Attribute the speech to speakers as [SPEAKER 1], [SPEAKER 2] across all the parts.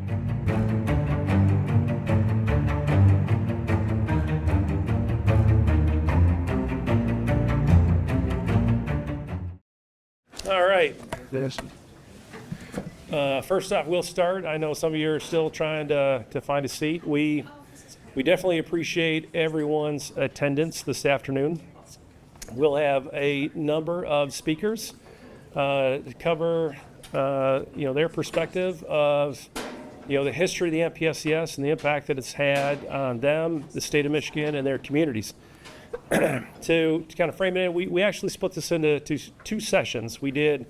[SPEAKER 1] All right. First off, we'll start. I know some of you are still trying to find a seat. We definitely appreciate everyone's attendance this afternoon. We'll have a number of speakers to cover, their perspective of, the history of the MPSCS and the impact that it's had on them, the state of Michigan, and their communities. To kind of frame it in, we actually split this into two sessions. We did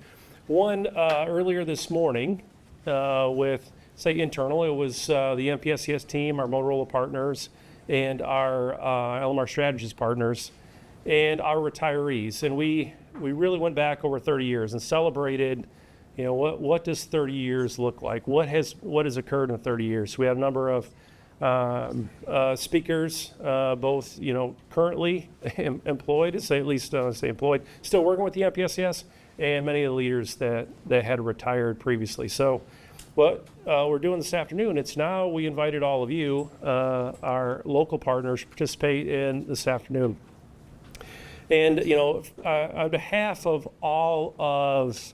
[SPEAKER 1] one earlier this morning with, say, internal. It was the MPSCS team, our Motorola partners, and our LMR Strategies partners, and our retirees. And we really went back over 30 years and celebrated, what does 30 years look like? What has occurred in 30 years? So we have a number of speakers, both currently employed, employed, still working with the MPSCS, and many of the leaders that had retired previously. So what we're doing this afternoon, we invited all of you, our local partners, to participate in this afternoon. And on behalf of all of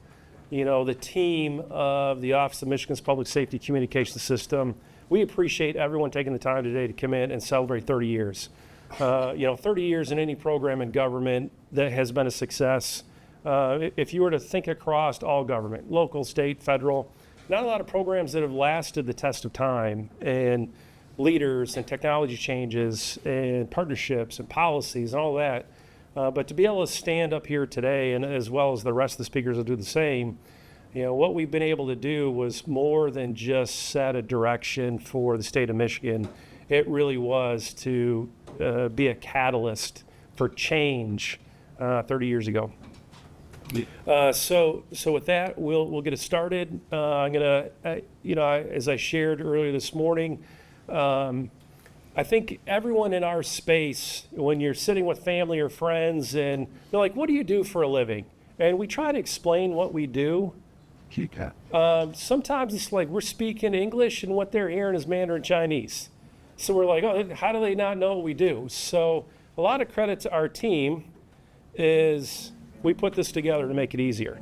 [SPEAKER 1] the team of the Office of Michigan's Public Safety Communications System, we appreciate everyone taking the time today to come in and celebrate 30 years. 30 years in any program in government that has been a success. If you were to think across all government, local, state, federal, not a lot of programs that have lasted the test of time, and leaders and technology changes and partnerships and policies and all that. But to be able to stand up here today, and as well as the rest of the speakers will do the same, what we've been able to do was more than just set a direction for the state of Michigan. It really was to be a catalyst for change 30 years ago. So with that, we'll get it started. I'm gonna, as I shared earlier this morning, I think everyone in our space, when you're sitting with family or friends and they're like, "What do you do for a living?" And we try to explain what we do. Sometimes it's like we're speaking English and what they're hearing is Mandarin Chinese. So we're like, "Oh, how do they not know what we do?" So a lot of credit to our team is we put this together to make it easier.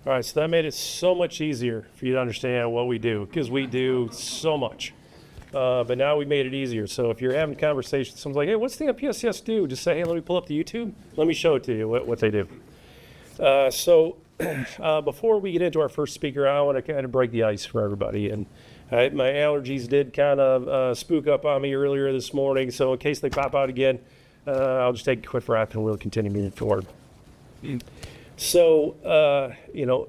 [SPEAKER 1] All right, so that made it so much easier for you to understand what we do, because we do so much. But now we made it easier. So if you're having conversations, someone's like, "Hey, what's the MPSCS do?" Just say, "Hey, let me pull up the YouTube. Let me show it to you what they do." So before we get into our first speaker, I want to kind of break the ice for everybody. And my allergies did kind of spook up on me earlier this morning. So in case they pop out again, I'll just take a quick breath and we'll continue moving forward. So,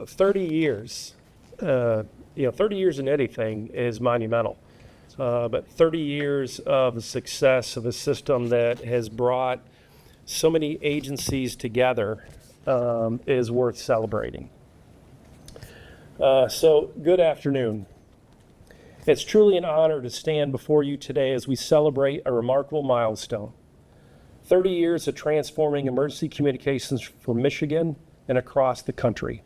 [SPEAKER 1] 30 years, 30 years in anything is monumental. But 30 years of the success of a system that has brought so many agencies together is worth celebrating. So, good afternoon. It's truly an honor to stand before you today as we celebrate a remarkable milestone. 30 years of transforming emergency communications for Michigan and across the country.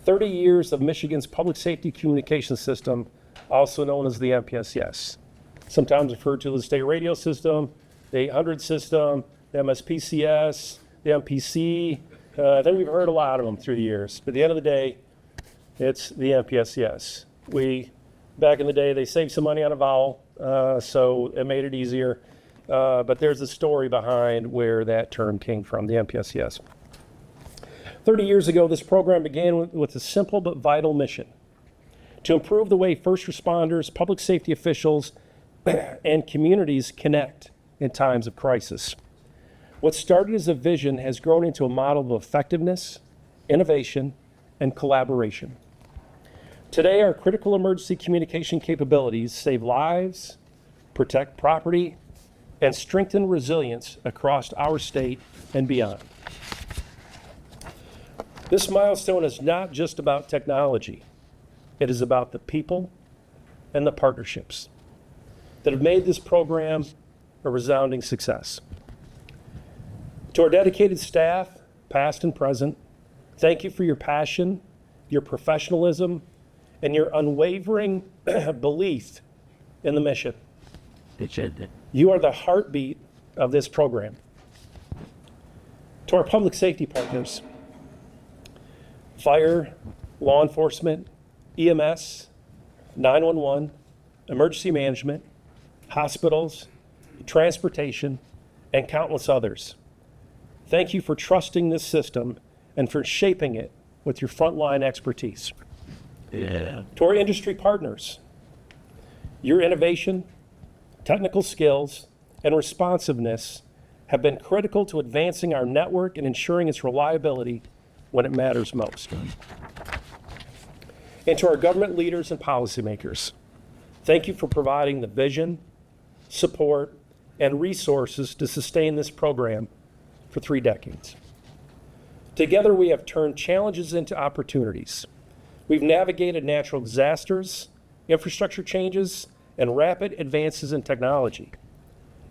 [SPEAKER 1] 30 years of Michigan's public safety communication system, also known as the MPSCS, sometimes referred to as the state radio system, the 800 system, the MSPCS, the MPC. I think we've heard a lot of them through the years. But at the end of the day, it's the MPSCS. Back in the day, they saved some money on a vowel, so it made it easier. But there's a story behind where that term came from, the MPSCS. 30 years ago, this program began with a simple but vital mission: to improve the way first responders, public safety officials, and communities connect in times of crisis. What started as a vision has grown into a model of effectiveness, innovation, and collaboration. Today, our critical emergency communication capabilities save lives, protect property, and strengthen resilience across our state and beyond. This milestone is not just about technology. It is about the people and the partnerships that have made this program a resounding success. To our dedicated staff, past and present, thank you for your passion, your professionalism, and your unwavering belief in the mission. You are the heartbeat of this program. To our public safety partners, fire, law enforcement, EMS, 911, emergency management, hospitals, transportation, and countless others. Thank you for trusting this system and for shaping it with your frontline expertise. To our industry partners, your innovation, technical skills, and responsiveness have been critical to advancing our network and ensuring its reliability when it matters most. And to our government leaders and policymakers, thank you for providing the vision, support, and resources to sustain this program for 3 decades. Together, we have turned challenges into opportunities. We've navigated natural disasters, infrastructure changes, and rapid advances in technology.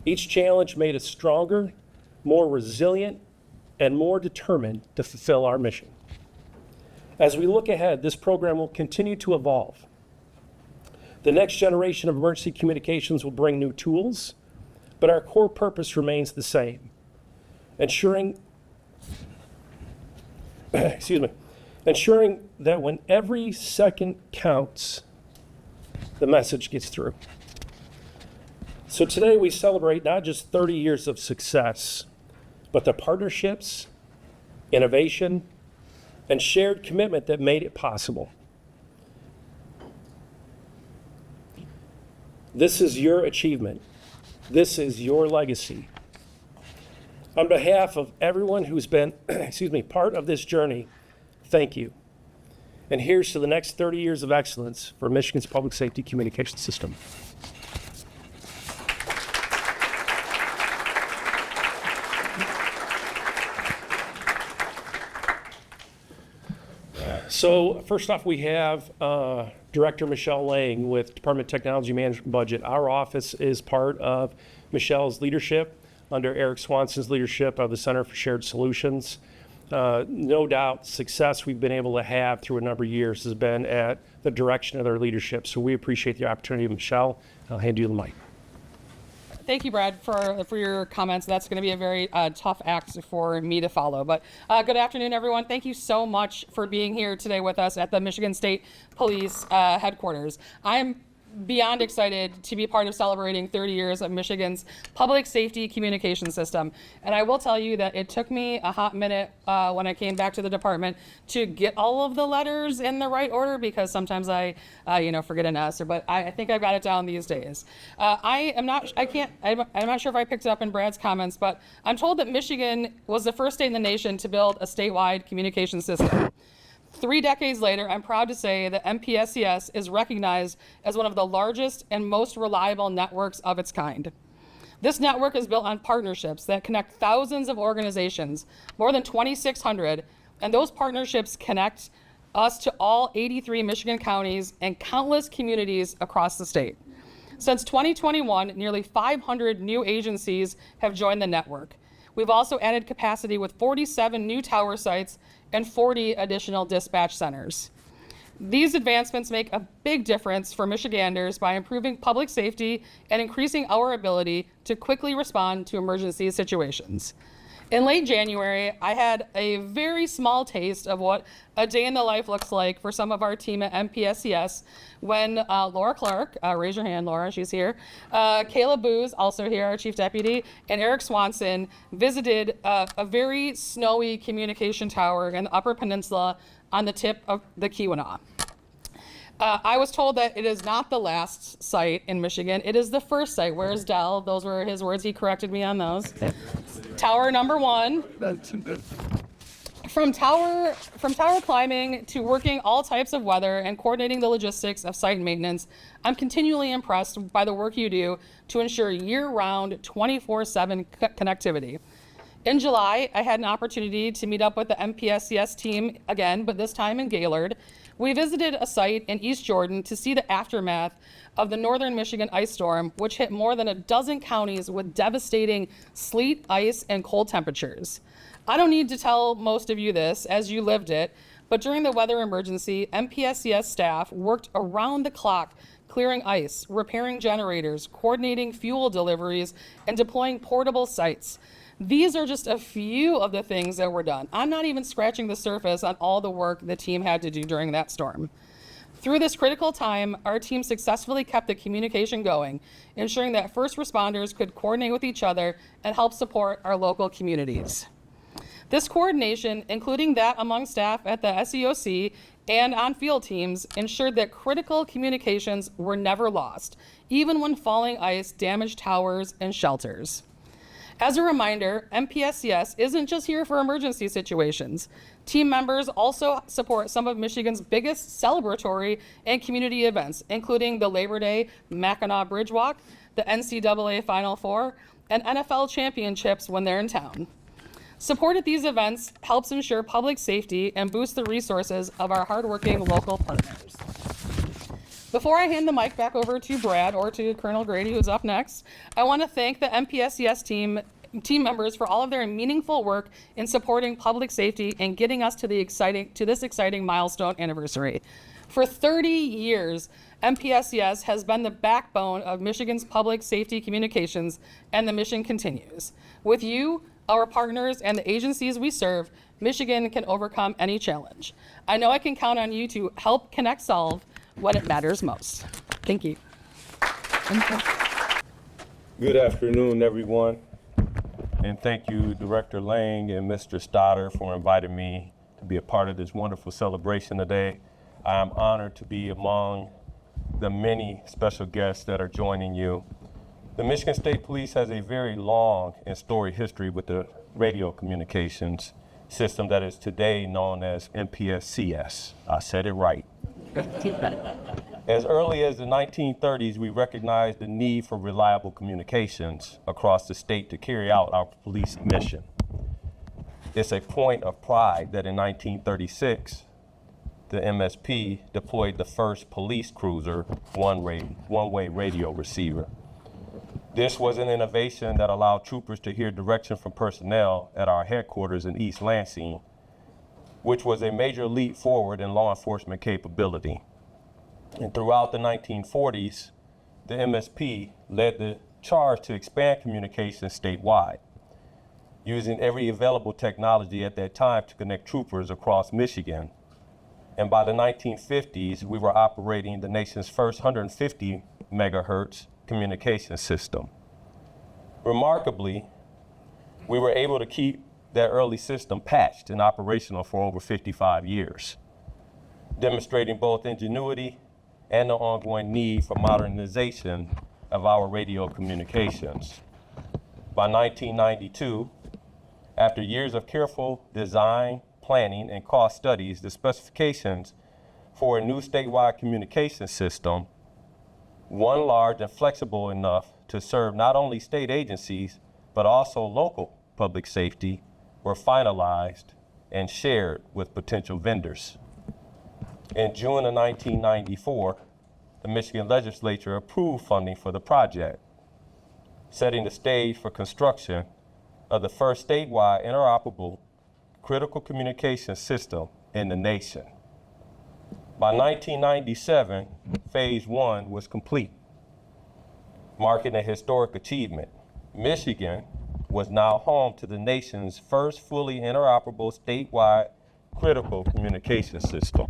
[SPEAKER 1] Each challenge made us stronger, more resilient, and more determined to fulfill our mission. As we look ahead, this program will continue to evolve. The next generation of emergency communications will bring new tools, but our core purpose remains the same, ensuring that when every second counts, the message gets through. So today we celebrate not just 30 years of success, but the partnerships, innovation, and shared commitment that made it possible. This is your achievement. This is your legacy. On behalf of everyone who's been, part of this journey, thank you. And here's to the next 30 years of excellence for Michigan's public safety communication system. So first off, we have Director Michelle Lange with Department of Technology Management Budget. Our office is part of Michelle's leadership under Eric Swanson's leadership of the Center for Shared Solutions. No doubt success we've been able to have through a number of years has been at the direction of their leadership. So we appreciate the opportunity. Michelle, I'll hand you the mic.
[SPEAKER 2] Thank you, Brad, for your comments. That's going to be a very tough act for me to follow. But good afternoon, everyone. Thank you so much for being here today with us at the Michigan State Police headquarters. I'm beyond excited to be part of celebrating 30 years of Michigan's public safety communication system. And I will tell you that it took me a hot minute when I came back to the department to get all of the letters in the right order, because sometimes I forget an S, but I think I got it down these days. I'm not sure if I picked it up in Brad's comments, but I'm told that Michigan was the first state in the nation to build a statewide communication system. 3 decades later, I'm proud to say that MPSCS is recognized as one of the largest and most reliable networks of its kind. This network is built on partnerships that connect thousands of organizations, more than 2,600, and those partnerships connect us to all 83 Michigan counties and countless communities across the state. Since 2021, nearly 500 new agencies have joined the network. We've also added capacity with 47 new tower sites and 40 additional dispatch centers. These advancements make a big difference for Michiganders by improving public safety and increasing our ability to quickly respond to emergency situations. In late January, I had a very small taste of what a day in the life looks like for some of our team at MPSCS when Laura Clark, raise your hand, Laura, she's here, Kayla Booz, also here, our chief deputy, and Eric Swanson visited a very snowy communication tower in the Upper Peninsula on the tip of the Keweenaw. I was told that it is not the last site in Michigan. It is the first site. Where's Dell? Those were his words. He corrected me on those. Tower number 1. From tower climbing to working all types of weather and coordinating the logistics of site maintenance, I'm continually impressed by the work you do to ensure year-round 24/7 connectivity. In July, I had an opportunity to meet up with the MPSCS team again, but this time in Gaylord. We visited a site in East Jordan to see the aftermath of the northern Michigan ice storm, which hit more than a dozen counties with devastating sleet, ice, and cold temperatures. I don't need to tell most of you this, as you lived it, but during the weather emergency, MPSCS staff worked around the clock clearing ice, repairing generators, coordinating fuel deliveries, and deploying portable sites. These are just a few of the things that were done. I'm not even scratching the surface on all the work the team had to do during that storm. Through this critical time, our team successfully kept the communication going, ensuring that first responders could coordinate with each other and help support our local communities. This coordination, including that among staff at the SEOC and on field teams, ensured that critical communications were never lost, even when falling ice damaged towers and shelters. As a reminder, MPSCS isn't just here for emergency situations. Team members also support some of Michigan's biggest celebratory and community events, including the Labor Day Mackinac Bridge Walk, the NCAA Final Four, and NFL championships when they're in town. Support at these events helps ensure public safety and boost the resources of our hardworking local partners. Before I hand the mic back over to Brad or to Colonel Grady, who's up next, I want to thank the MPSCS team members for all of their meaningful work in supporting public safety and getting us to this exciting milestone anniversary. For 30 years, MPSCS has been the backbone of Michigan's public safety communications, and the mission continues. With you, our partners, and the agencies we serve, Michigan can overcome any challenge. I know I can count on you to help Connect Solve when it matters most. Thank you.
[SPEAKER 3] Good afternoon, everyone. And thank you, Director Lange and Mr. Stoddard, for inviting me to be a part of this wonderful celebration today. I am honored to be among the many special guests that are joining you. The Michigan State Police has a very long and storied history with the radio communications system that is today known as MPSCS. I said it right. As early as the 1930s, we recognized the need for reliable communications across the state to carry out our police mission. It's a point of pride that in 1936, the MSP deployed the first police cruiser one-way radio receiver. This was an innovation that allowed troopers to hear direction from personnel at our headquarters in East Lansing, which was a major leap forward in law enforcement capability. And throughout the 1940s, the MSP led the charge to expand communications statewide, using every available technology at that time to connect troopers across Michigan. And by the 1950s, we were operating the nation's first 150 megahertz communication system. Remarkably, we were able to keep that early system patched and operational for over 55 years, demonstrating both ingenuity and the ongoing need for modernization of our radio communications. By 1992, after years of careful design, planning, and cost studies, the specifications for a new statewide communication system, one large and flexible enough to serve not only state agencies, but also local public safety, were finalized and shared with potential vendors. In June of 1994, the Michigan legislature approved funding for the project, setting the stage for construction of the first statewide interoperable critical communication system in the nation. By 1997, phase one was complete, marking a historic achievement. Michigan was now home to the nation's first fully interoperable statewide critical communication system.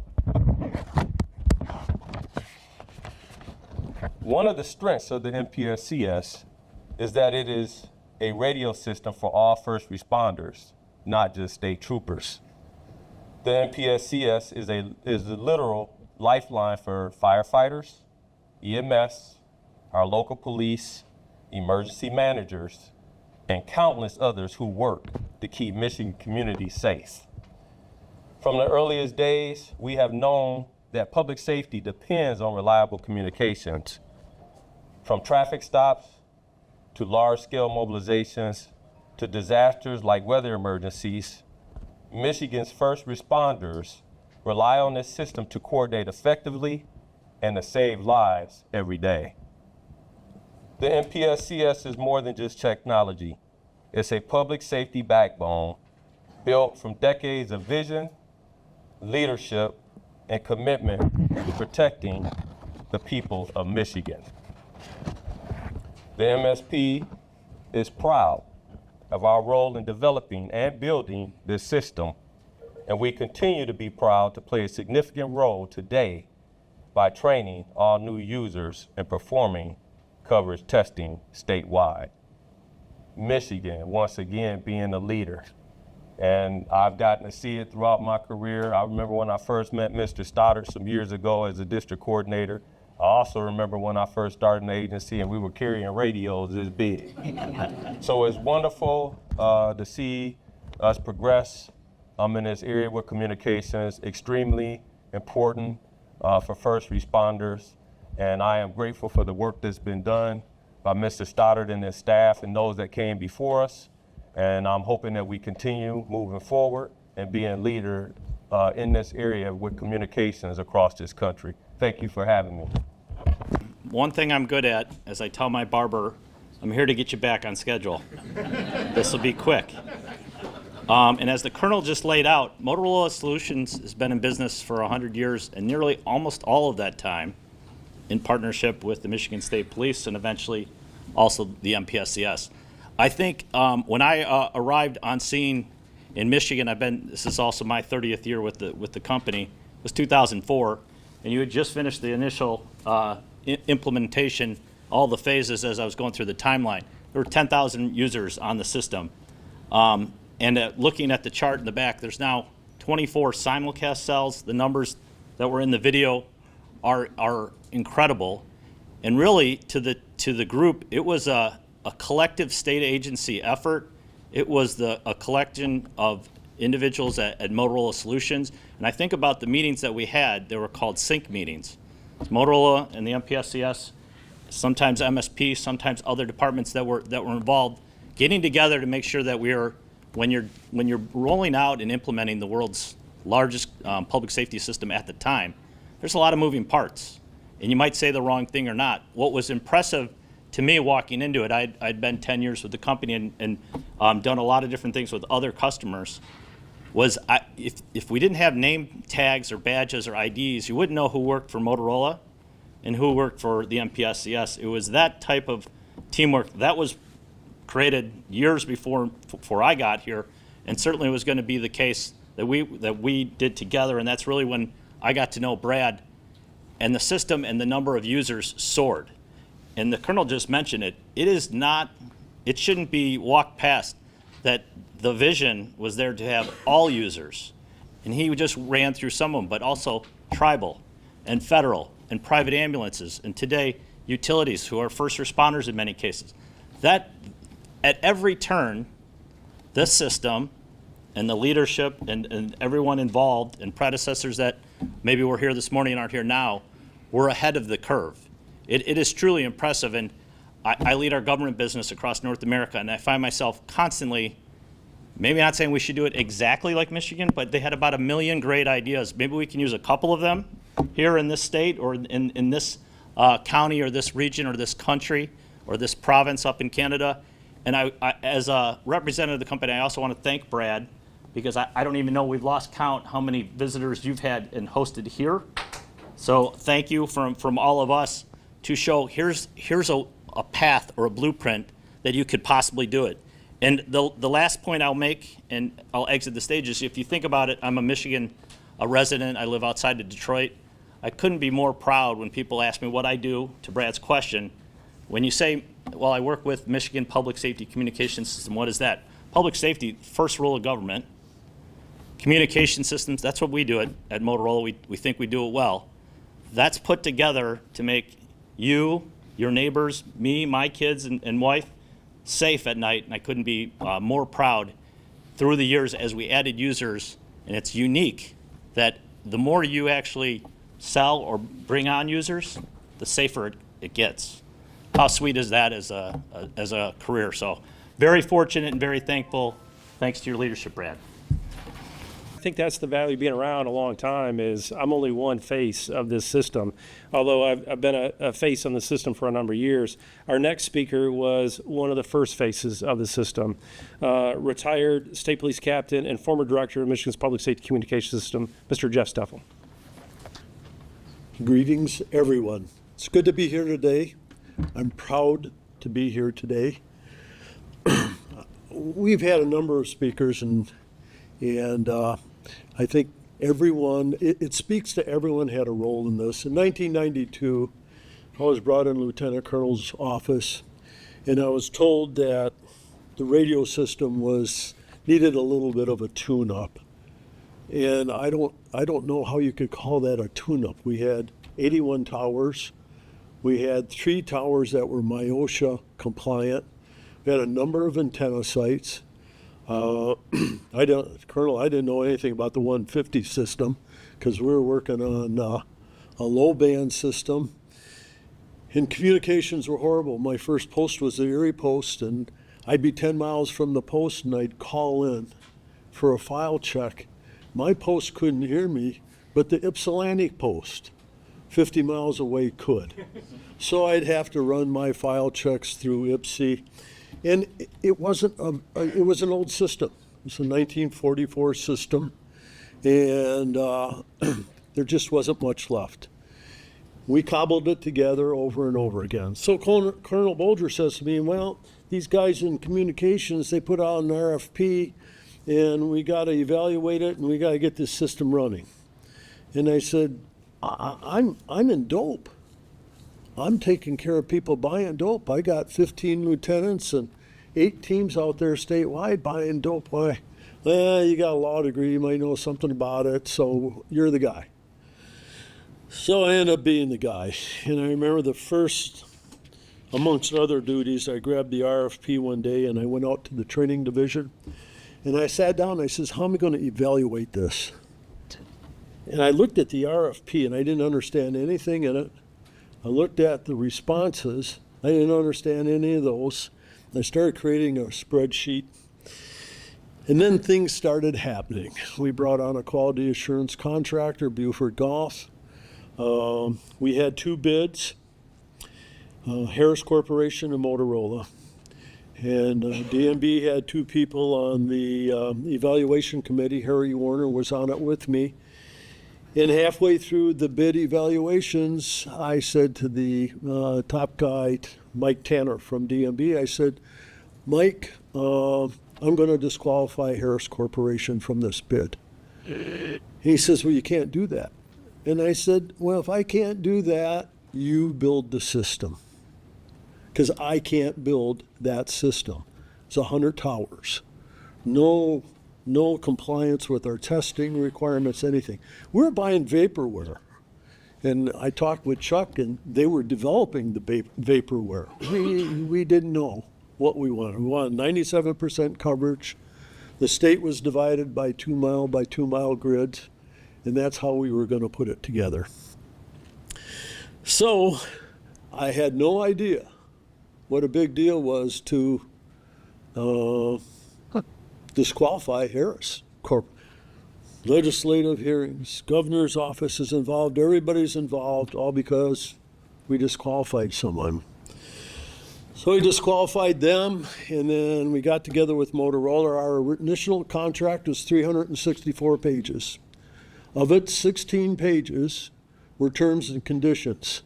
[SPEAKER 3] One of the strengths of the MPSCS is that it is a radio system for all first responders, not just state troopers. The MPSCS is a literal lifeline for firefighters, EMS, our local police, emergency managers, and countless others who work to keep Michigan communities safe. From the earliest days, we have known that public safety depends on reliable communications. From traffic stops to large-scale mobilizations to disasters like weather emergencies, Michigan's first responders rely on this system to coordinate effectively and to save lives every day. The MPSCS is more than just technology. It's a public safety backbone built from decades of vision, leadership, and commitment to protecting the people of Michigan. The MSP is proud of our role in developing and building this system, and we continue to be proud to play a significant role today by training all new users and performing coverage testing statewide. Michigan, once again, being a leader. And I've gotten to see it throughout my career. I remember when I first met Mr. Stoddard some years ago as a district coordinator. I also remember when I first started in the agency and we were carrying radios this big. So it's wonderful to see us progress in this area with communications, extremely important for first responders. And I am grateful for the work that's been done by Mr. Stoddard and his staff and those that came before us. And I'm hoping that we continue moving forward and being a leader in this area with communications across this country. Thank you for having me.
[SPEAKER 4] One thing I'm good at, as I tell my barber, I'm here to get you back on schedule. This will be quick. And as the Colonel just laid out, Motorola Solutions has been in business for 100 years, and nearly almost all of that time in partnership with the Michigan State Police and eventually also the MPSCS. I think when I arrived on scene in Michigan, this is also my 30th year with the company, it was 2004, and you had just finished the initial implementation, all the phases as I was going through the timeline. There were 10,000 users on the system. And looking at the chart in the back, there's now 24 simulcast cells. The numbers that were in the video are incredible. And really, to the group, it was a collective state agency effort. It was a collection of individuals at Motorola Solutions. And I think about the meetings that we had, they were called sync meetings. It's Motorola and the MPSCS, sometimes MSP, sometimes other departments that were involved, getting together to make sure that when you're rolling out and implementing the world's largest public safety system at the time, there's a lot of moving parts. And you might say the wrong thing or not. What was impressive to me walking into it, I'd been 10 years with the company and done a lot of different things with other customers, was if we didn't have name tags or badges or IDs, you wouldn't know who worked for Motorola and who worked for the MPSCS. It was that type of teamwork that was created years before I got here, and certainly was going to be the case that we did together. And that's really when I got to know Brad, and the system and the number of users soared. And the Colonel just mentioned it. It shouldn't be walked past that the vision was there to have all users. And he just ran through some of them, but also tribal and federal and private ambulances, and today utilities who are first responders in many cases. That at every turn, this system and the leadership and everyone involved and predecessors that maybe were here this morning and aren't here now, were ahead of the curve. It is truly impressive, and I lead our government business across North America, and I find myself constantly, maybe not saying we should do it exactly like Michigan, but they had about 1 million great ideas. Maybe we can use a couple of them here in this state or in this county or this region or this country or this province up in Canada. And I as a representative of the company, I also want to thank Brad, because I don't even know, we've lost count how many visitors you've had and hosted here. So thank you from all of us to show here's a path or a blueprint that you could possibly do it. And the last point I'll make, and I'll exit the stage, is if you think about it, I'm a Michigan resident. I live outside of Detroit. I couldn't be more proud when people ask me what I do, to Brad's question. When you say, well, I work with Michigan Public Safety Communication System, what is that? Public safety, first rule of government. Communication systems, that's what we do at Motorola. We think we do it well. That's put together to make you, your neighbors, me, my kids and wife safe at night, and I couldn't be more proud through the years as we added users. And it's unique that the more you actually sell or bring on users, the safer it gets. How sweet is that as a career? So very fortunate and very thankful. Thanks to your leadership, Brad.
[SPEAKER 1] think that's the value of being around a long time is I'm only one face of this system. Although I've been a face on the system for a number of years. Our next speaker was one of the first faces of the system. Retired state police captain and former director of Michigan's Public Safety Communication System, Mr. Jeff Steffel.
[SPEAKER 5] Greetings, everyone. It's good to be here today. I'm proud to be here today. We've had a number of speakers, and I think everyone, it speaks to everyone had a role in this. In 1992, I was brought in Lieutenant Colonel's office, and I was told that the radio system needed a little bit of a tune-up. And I don't know how you could call that a tune-up. We had 81 towers. We had 3 towers that were MIOSHA compliant. We had a number of antenna sites. Colonel, I didn't know anything about the 150 system because we were working on a low band system. And communications were horrible. My first post was the Erie post, and I'd be 10 miles from the post, and I'd call in for a file check. My post couldn't hear me, but the Ypsilanti post, 50 miles away, could. So I'd have to run my file checks through IPSI. And it was an old system. It was a 1944 system, and there just wasn't much left. We cobbled it together over and over again. So Colonel Bolger says to me, well, these guys in communications, they put out an RFP, and we got to evaluate it, and we got to get this system running. And I said, I'm in dope. I'm taking care of people buying dope. I got 15 lieutenants and 8 teams out there statewide buying dope. Why? Well, you got a law degree, you might know something about it, so you're the guy. So I ended up being the guy. And I remember the first, amongst other duties, I grabbed the RFP one day and I went out to the training division. And I sat down and I says, how am I going to evaluate this? And I looked at the RFP and I didn't understand anything in it. I looked at the responses. I didn't understand any of those. I started creating a spreadsheet. And then things started happening. We brought on a quality assurance contractor, Buford Golf. We had 2 bids, Harris Corporation and Motorola. And DMB had 2 people on the evaluation committee. Harry Warner was on it with me. And halfway through the bid evaluations, I said to the top guy, Mike Tanner from DMB, I said, Mike, I'm going to disqualify Harris Corporation from this bid. He says, well, you can't do that. And I said, well, if I can't do that, you build the system. Because I can't build that system. It's 100 towers. No compliance with our testing requirements, anything. We're buying vaporware. And I talked with Chuck, and they were developing the vaporware. We didn't know what we wanted. We wanted 97% coverage. The state was divided by 2 mile by 2 mile grids, and that's how we were going to put it together. So I had no idea what a big deal was to disqualify Harris Corp. Legislative hearings, governor's office is involved, everybody's involved, all because we disqualified someone. So we disqualified them, and then we got together with Motorola. Our initial contract was 364 pages. Of it, 16 pages were terms and conditions.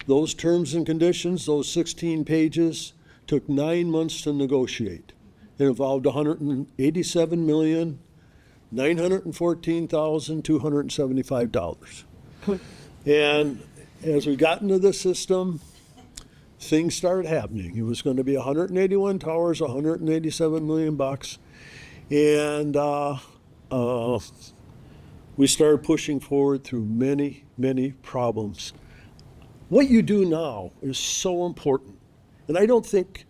[SPEAKER 5] Those terms and conditions, those 16 pages, took 9 months to negotiate. It involved $187,914,275. And as we got into the system, things started happening. It was going to be 181 towers, $187 million bucks, and we started pushing forward through many, many problems. What you do now is so important, and I don't think,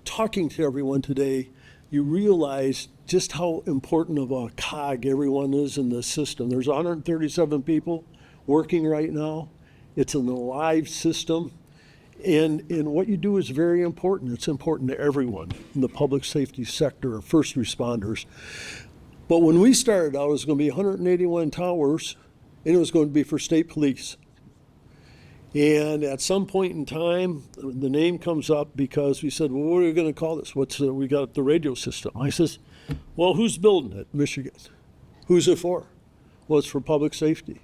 [SPEAKER 5] talking to everyone today, you realize just how important of a cog everyone is in the system. There's 137 people working right now. It's an alive system. And what you do is very important. It's important to everyone in the public safety sector, first responders. But when we started out, it was going to be 181 towers, and it was going to be for state police. And at some point in time, the name comes up because we said, well, what are we going to call this? We got the radio system. I says, well, who's building it? Michigan. Who's it for? Well, it's for public safety.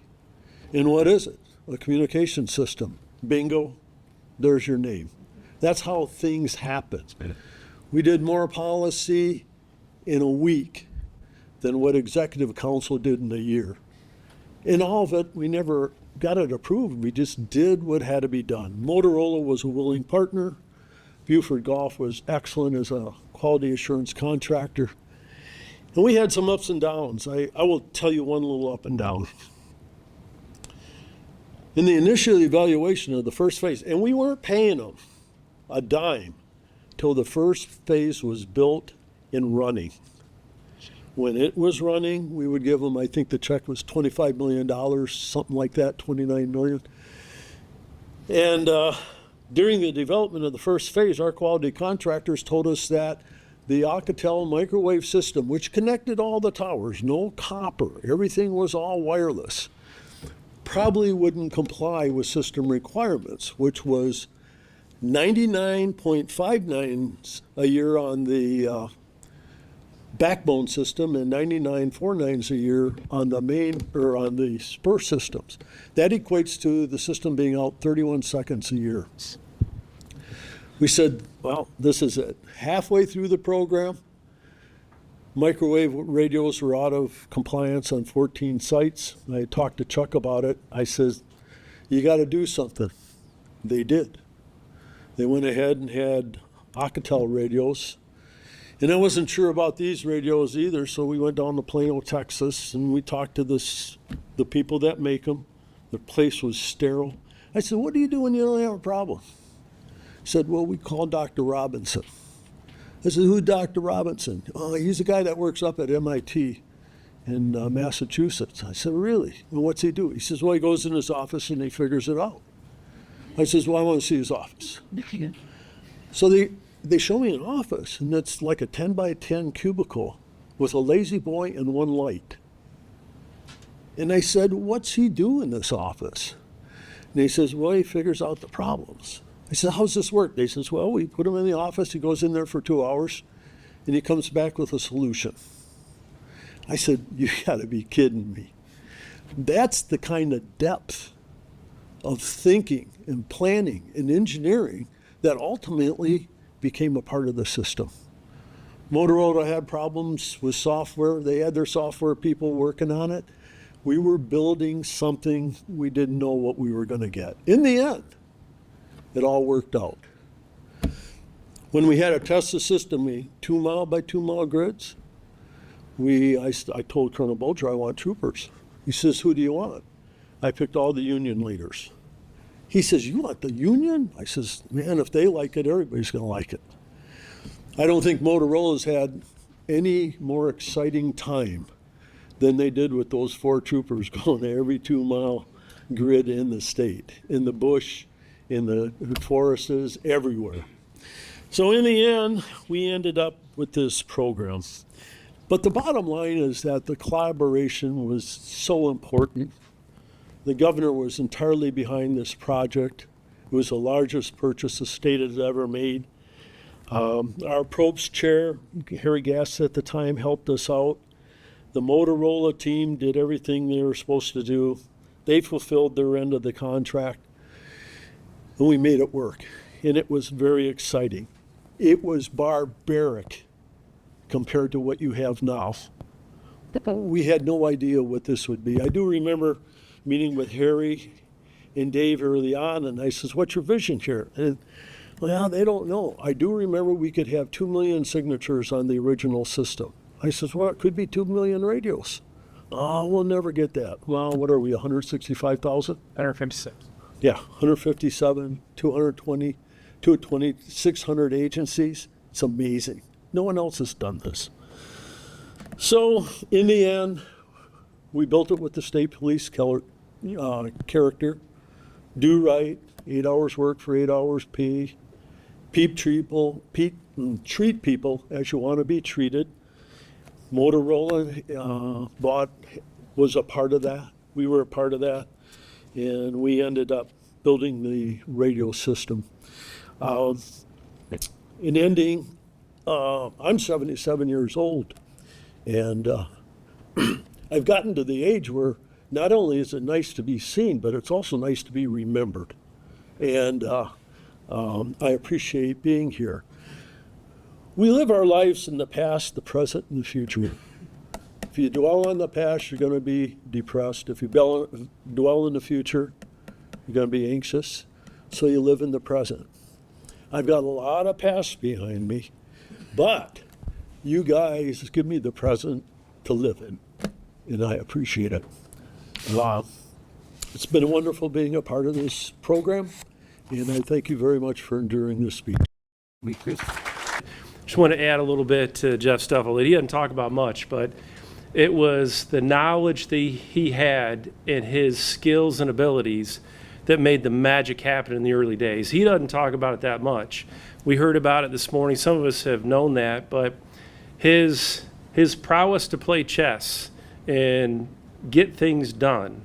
[SPEAKER 5] And what is it? A communication system. Bingo, there's your name. That's how things happen. We did more policy in a week than what executive council did in a year. In all of it, we never got it approved. We just did what had to be done. Motorola was a willing partner. Buford Golf was excellent as a quality assurance contractor. And we had some ups and downs. I will tell you one little up and down. In the initial evaluation of the first phase, and we weren't paying them a dime till the first phase was built and running. When it was running, we would give them, I think the check was $25 million, something like that, $29 million. And during the development of the first phase, our quality contractors told us that the Alcatel microwave system, which connected all the towers, no copper, everything was all wireless, probably wouldn't comply with system requirements, which was 99.59 a year on the backbone system and 99.49s a year on the main or on the spur systems. That equates to the system being out 31 seconds a year. We said, well, this is it. Halfway through the program, microwave radios were out of compliance on 14 sites. I talked to Chuck about it. I said, you got to do something. They did. They went ahead and had Alcatel radios. And I wasn't sure about these radios either, so we went down to Plano, Texas, and we talked to the people that make them. The place was sterile. I said, what do you do when you don't have a problem? He said, well, we called Dr. Robinson. I said, who's Dr. Robinson? Oh, he's a guy that works up at MIT in Massachusetts. I said, really? And what's he do? He says, well, he goes in his office and he figures it out. I says, well, I want to see his office. So they show me an office, and it's like a 10 by 10 cubicle with a lazy boy and one light. And I said, what's he do in this office? And he says, well, he figures out the problems. I said, how's this work? They says, well, we put him in the office, he goes in there for 2 hours, and he comes back with a solution. I said, you gotta be kidding me. That's the kind of depth of thinking and planning and engineering that ultimately became a part of the system. Motorola had problems with software. They had their software people working on it. We were building something we didn't know what we were going to get. In the end, it all worked out. When we had to test the system, we 2 mile by 2 mile grids. I told Colonel Bolger I want troopers. He says, who do you want? I picked all the union leaders. He says, you want the union? I says, man, if they like it, everybody's going to like it. I don't think Motorola's had any more exciting time than they did with those 4 troopers going to every 2 mile grid in the state, in the bush, in the forests, everywhere. So in the end, we ended up with this program. But the bottom line is that the collaboration was so important. The governor was entirely behind this project. It was the largest purchase the state has ever made. Our probes chair, Harry Gass at the time, helped us out. The Motorola team did everything they were supposed to do. They fulfilled their end of the contract, and we made it work. And it was very exciting. It was barbaric compared to what you have now. We had no idea what this would be. I do remember meeting with Harry and Dave early on, and I says, what's your vision here? And, well, they don't know. I do remember we could have 2 million signatures on the original system. I says, well, it could be 2 million radios. Oh, we'll never get that. Well, what are we, 165,000?
[SPEAKER 1] 156.
[SPEAKER 5] Yeah, 157, 220, 220, 600 agencies. It's amazing. No one else has done this. So, in the end, we built it with the state police character. Do right, 8 hours work for 8 hours pay. Treat people as you want to be treated. Motorola was a part of that. We were a part of that, and we ended up building the radio system. In ending, I'm 77 years old, and I've gotten to the age where not only is it nice to be seen, but it's also nice to be remembered. And I appreciate being here. We live our lives in the past, the present, and the future. If you dwell on the past, you're going to be depressed. If you dwell in the future, you're going to be anxious. So you live in the present. I've got a lot of past behind me, but you guys give me the present to live in, and I appreciate it. It's been wonderful being a part of this program, and I thank you very much for enduring this speech.
[SPEAKER 1] Just want to add a little bit to Jeff Steffel. He doesn't talk about much, but it was the knowledge that he had and his skills and abilities that made the magic happen in the early days. He doesn't talk about it that much. We heard about it this morning. Some of us have known that, but his prowess to play chess and get things done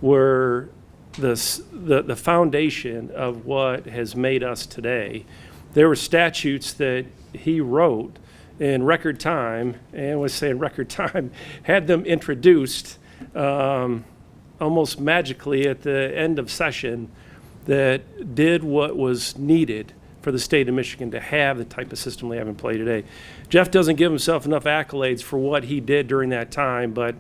[SPEAKER 1] were the foundation of what has made us today. There were statutes that he wrote in record time, and when I say in record time, had them introduced almost magically at the end of session that did what was needed for the state of Michigan to have the type of system we have in play today. Jeff doesn't give himself enough accolades for what he did during that time, but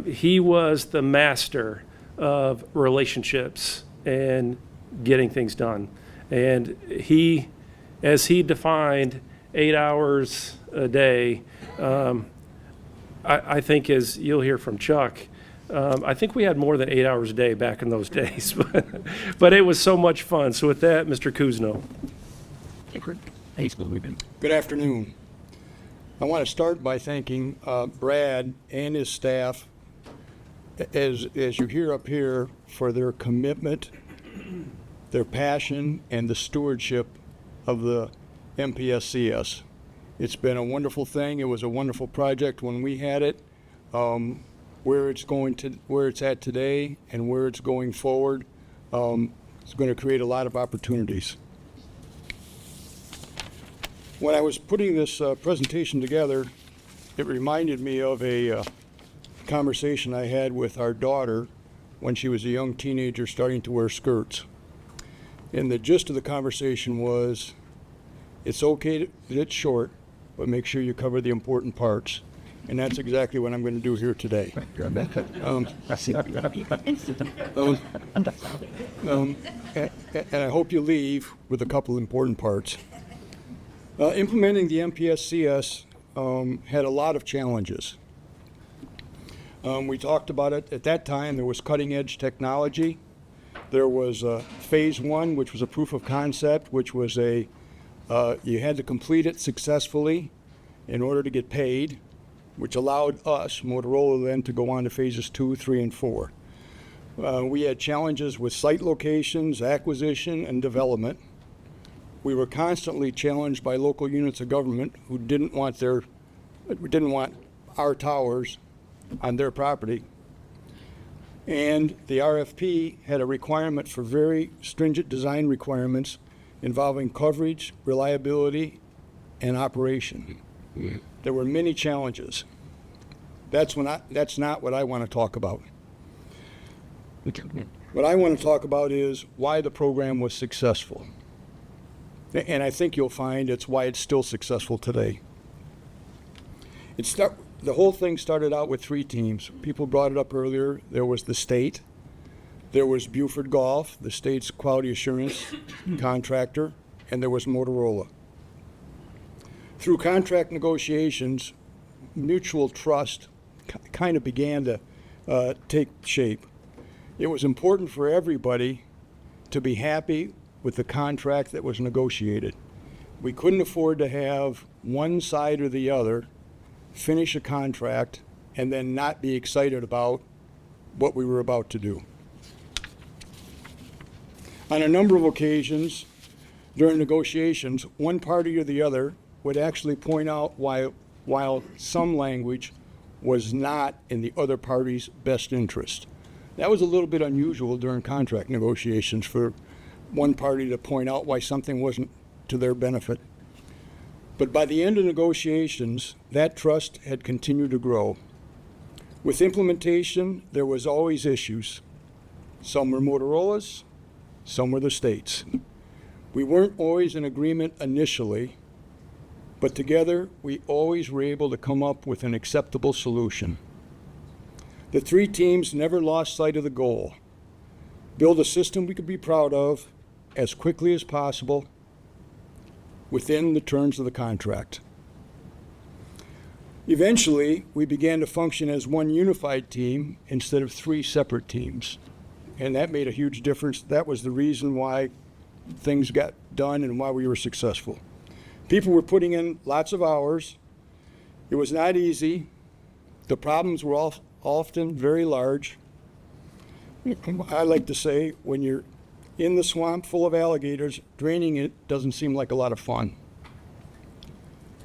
[SPEAKER 1] he was the master of relationships and getting things done. And he, as he defined 8 hours a day, I think, as you'll hear from Chuck, I think we had more than 8 hours a day back in those days, but it was so much fun. So with that, Mr. Cousino.
[SPEAKER 6] Good afternoon. I want to start by thanking Brad and his staff, as you hear up here, for their commitment, their passion, and the stewardship of the MPSCS. It's been a wonderful thing. It was a wonderful project when we had it. Where it's at today and where it's going forward, it's going to create a lot of opportunities. When I was putting this presentation together, it reminded me of a conversation I had with our daughter when she was a young teenager starting to wear skirts. And the gist of the conversation was, it's okay that it's short, but make sure you cover the important parts. And that's exactly what I'm going to do here today. And I hope you leave with a couple important parts. Implementing the MPSCS had a lot of challenges. We talked about it at that time. There was cutting edge technology. There was phase one, which was a proof of concept, which was you had to complete it successfully in order to get paid, which allowed us, Motorola, then to go on to phases 2, 3, and 4. We had challenges with site locations, acquisition, and development. We were constantly challenged by local units of government who didn't want our towers on their property. And the RFP had a requirement for very stringent design requirements involving coverage, reliability, and operation. There were many challenges. That's not what I want to talk about. What I want to talk about is why the program was successful. And I think you'll find it's why it's still successful today. The whole thing started out with 3 teams. People brought it up earlier. There was the state. There was Buford Golf, the state's quality assurance contractor, and there was Motorola. Through contract negotiations, mutual trust kind of began to take shape. It was important for everybody to be happy with the contract that was negotiated. We couldn't afford to have one side or the other finish a contract and then not be excited about what we were about to do. On a number of occasions during negotiations, one party or the other would actually point out why while some language was not in the other party's best interest. That was a little bit unusual during contract negotiations for one party to point out why something wasn't to their benefit. But by the end of negotiations, that trust had continued to grow. With implementation, there was always issues. Some were Motorola's, some were the state's. We weren't always in agreement initially, but together we always were able to come up with an acceptable solution. The three teams never lost sight of the goal: build a system we could be proud of as quickly as possible within the terms of the contract. Eventually, we began to function as one unified team instead of three separate teams, and that made a huge difference. That was the reason why things got done and why we were successful. People were putting in lots of hours. It was not easy. The problems were often very large. I like to say, when you're in the swamp full of alligators, draining it doesn't seem like a lot of fun.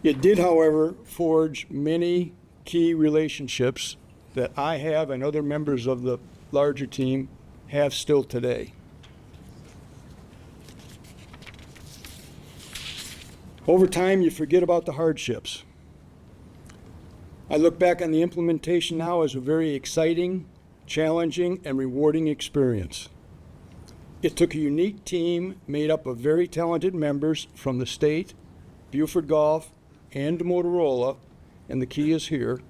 [SPEAKER 6] It did, however, forge many key relationships that I have and other members of the larger team have still today. Over time, you forget about the hardships. I look back on the implementation now as a very exciting, challenging, and rewarding experience. It took a unique team made up of very talented members from the state, Buford Golf, and Motorola, and the key is here,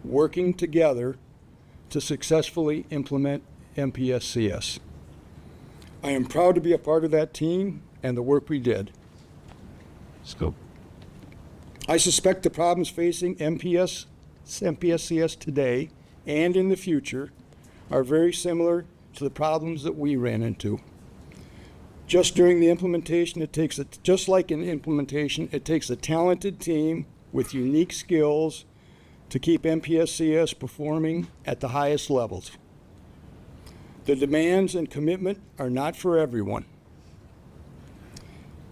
[SPEAKER 6] working together to successfully implement MPSCS. I am proud to be a part of that team and the work we did.
[SPEAKER 3] Scope.
[SPEAKER 6] I suspect the problems facing MPSCS today and in the future are very similar to the problems that we ran into. Just during the implementation, just like in implementation, it takes a talented team with unique skills to keep MPSCS performing at the highest levels. The demands and commitment are not for everyone.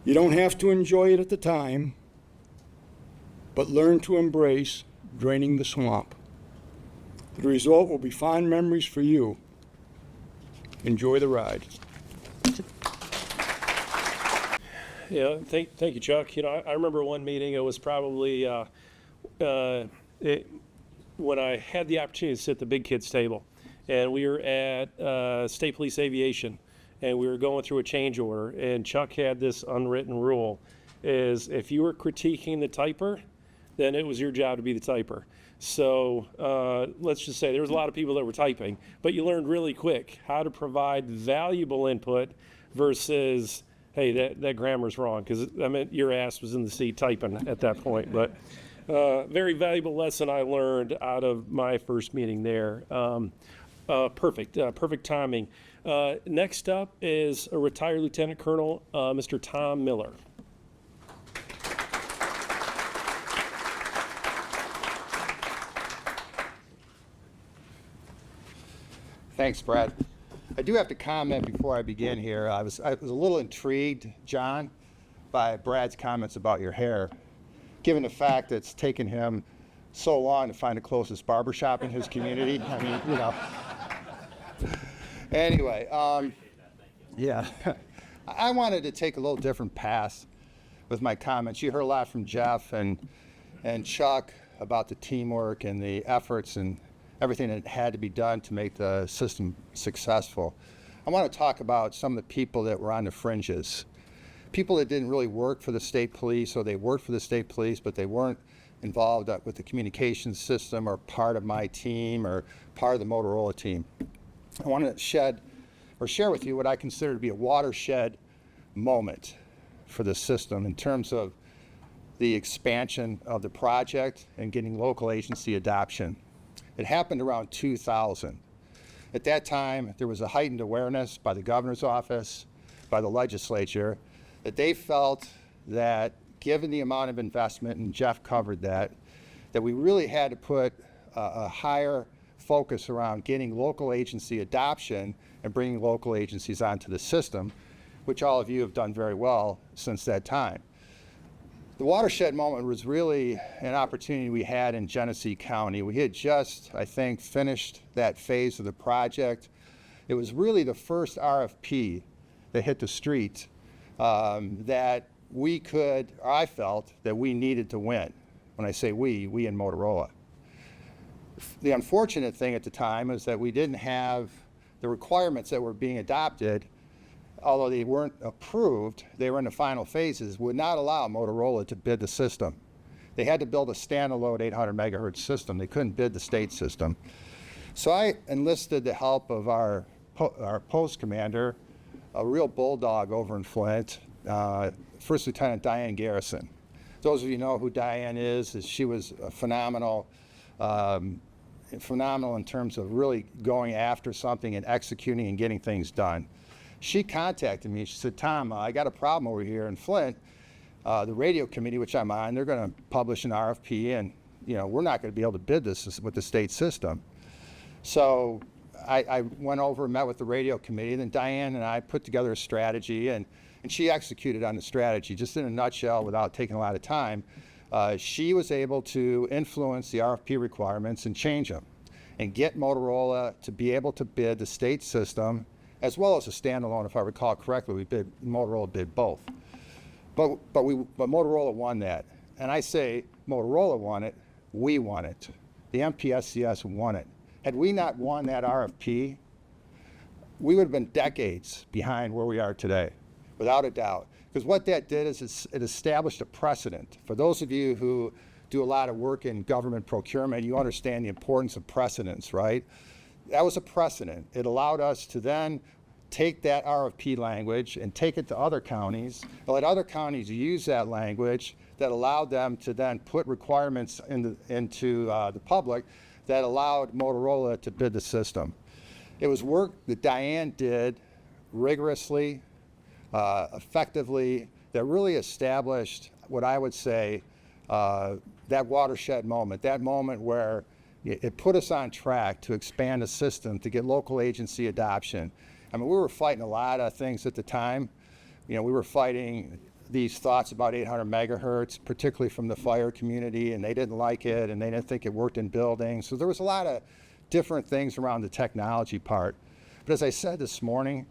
[SPEAKER 6] You don't have to enjoy it at the time, but learn to embrace draining the swamp. The result will be fond memories for you. Enjoy the ride.
[SPEAKER 1] Yeah, thank you, Chuck. I remember one meeting. It was probably when I had the opportunity to sit at the big kids table, and we were at State Police Aviation, and we were going through a change order. And Chuck had this unwritten rule: is if you were critiquing the typer, then it was your job to be the typer. So let's just say there was a lot of people that were typing, but you learned really quick how to provide valuable input versus, hey, that grammar's wrong, because I mean your ass was in the seat typing at that point. But very valuable lesson I learned out of my first meeting there. Perfect timing. Next up is a retired Lieutenant Colonel, Mr. Tom Miller.
[SPEAKER 7] Thanks, Brad. I do have to comment before I begin here. I was a little intrigued, John, by Brad's comments about your hair, given the fact that it's taken him so long to find the closest barbershop in his community. I mean, you know. Anyway, yeah. I wanted to take a little different path with my comments. You heard a lot from Jeff and Chuck about the teamwork and the efforts and everything that had to be done to make the system successful. I want to talk about some of the people that were on the fringes. People that didn't really work for the state police, or they worked for the state police, but they weren't involved with the communications system or part of my team or part of the Motorola team. I want to share with you what I consider to be a watershed moment for the system in terms of the expansion of the project and getting local agency adoption. It happened around 2000. At that time, there was a heightened awareness by the governor's office, by the legislature, that they felt that given the amount of investment, and Jeff covered that we really had to put a higher focus around getting local agency adoption and bringing local agencies onto the system, which all of you have done very well since that time. The watershed moment was really an opportunity we had in Genesee County. We had just, I think, finished that phase of the project. It was really the first RFP that hit the street that we could, or I felt, that we needed to win. When I say we in Motorola. The unfortunate thing at the time is that we didn't have the requirements that were being adopted, although they weren't approved, they were in the final phases, would not allow Motorola to bid the system. They had to build a standalone 800 megahertz system. They couldn't bid the state system. So I enlisted the help of our post commander, a real bulldog over in Flint, First Lieutenant Diane Garrison. Those of you know who Diane is she was phenomenal in terms of really going after something and executing and getting things done. She contacted me. She said, Tom, I got a problem over here in Flint. The radio committee, which I'm on, they're going to publish an RFP, and we're not going to be able to bid this with the state system. So I went over and met with the radio committee, and then Diane and I put together a strategy, and she executed on the strategy. Just in a nutshell, without taking a lot of time, she was able to influence the RFP requirements and change them and get Motorola to be able to bid the state system as well as a standalone. If I recall correctly, Motorola bid both. But Motorola won that. And I say Motorola won it, we won it. The MPSCS won it. Had we not won that RFP, we would have been decades behind where we are today, without a doubt. Because what that did is it established a precedent. For those of you who do a lot of work in government procurement, you understand the importance of precedents, right? That was a precedent. It allowed us to then take that RFP language and take it to other counties, and let other counties use that language that allowed them to then put requirements into the public that allowed Motorola to bid the system. It was work that Diane did rigorously, effectively, that really established what I would say that watershed moment, that moment where it put us on track to expand the system, to get local agency adoption. I mean, we were fighting a lot of things at the time. We were fighting these thoughts about 800 megahertz, particularly from the fire community, and they didn't like it, and they didn't think it worked in buildings. So there was a lot of different things around the technology part. But as I said this morning,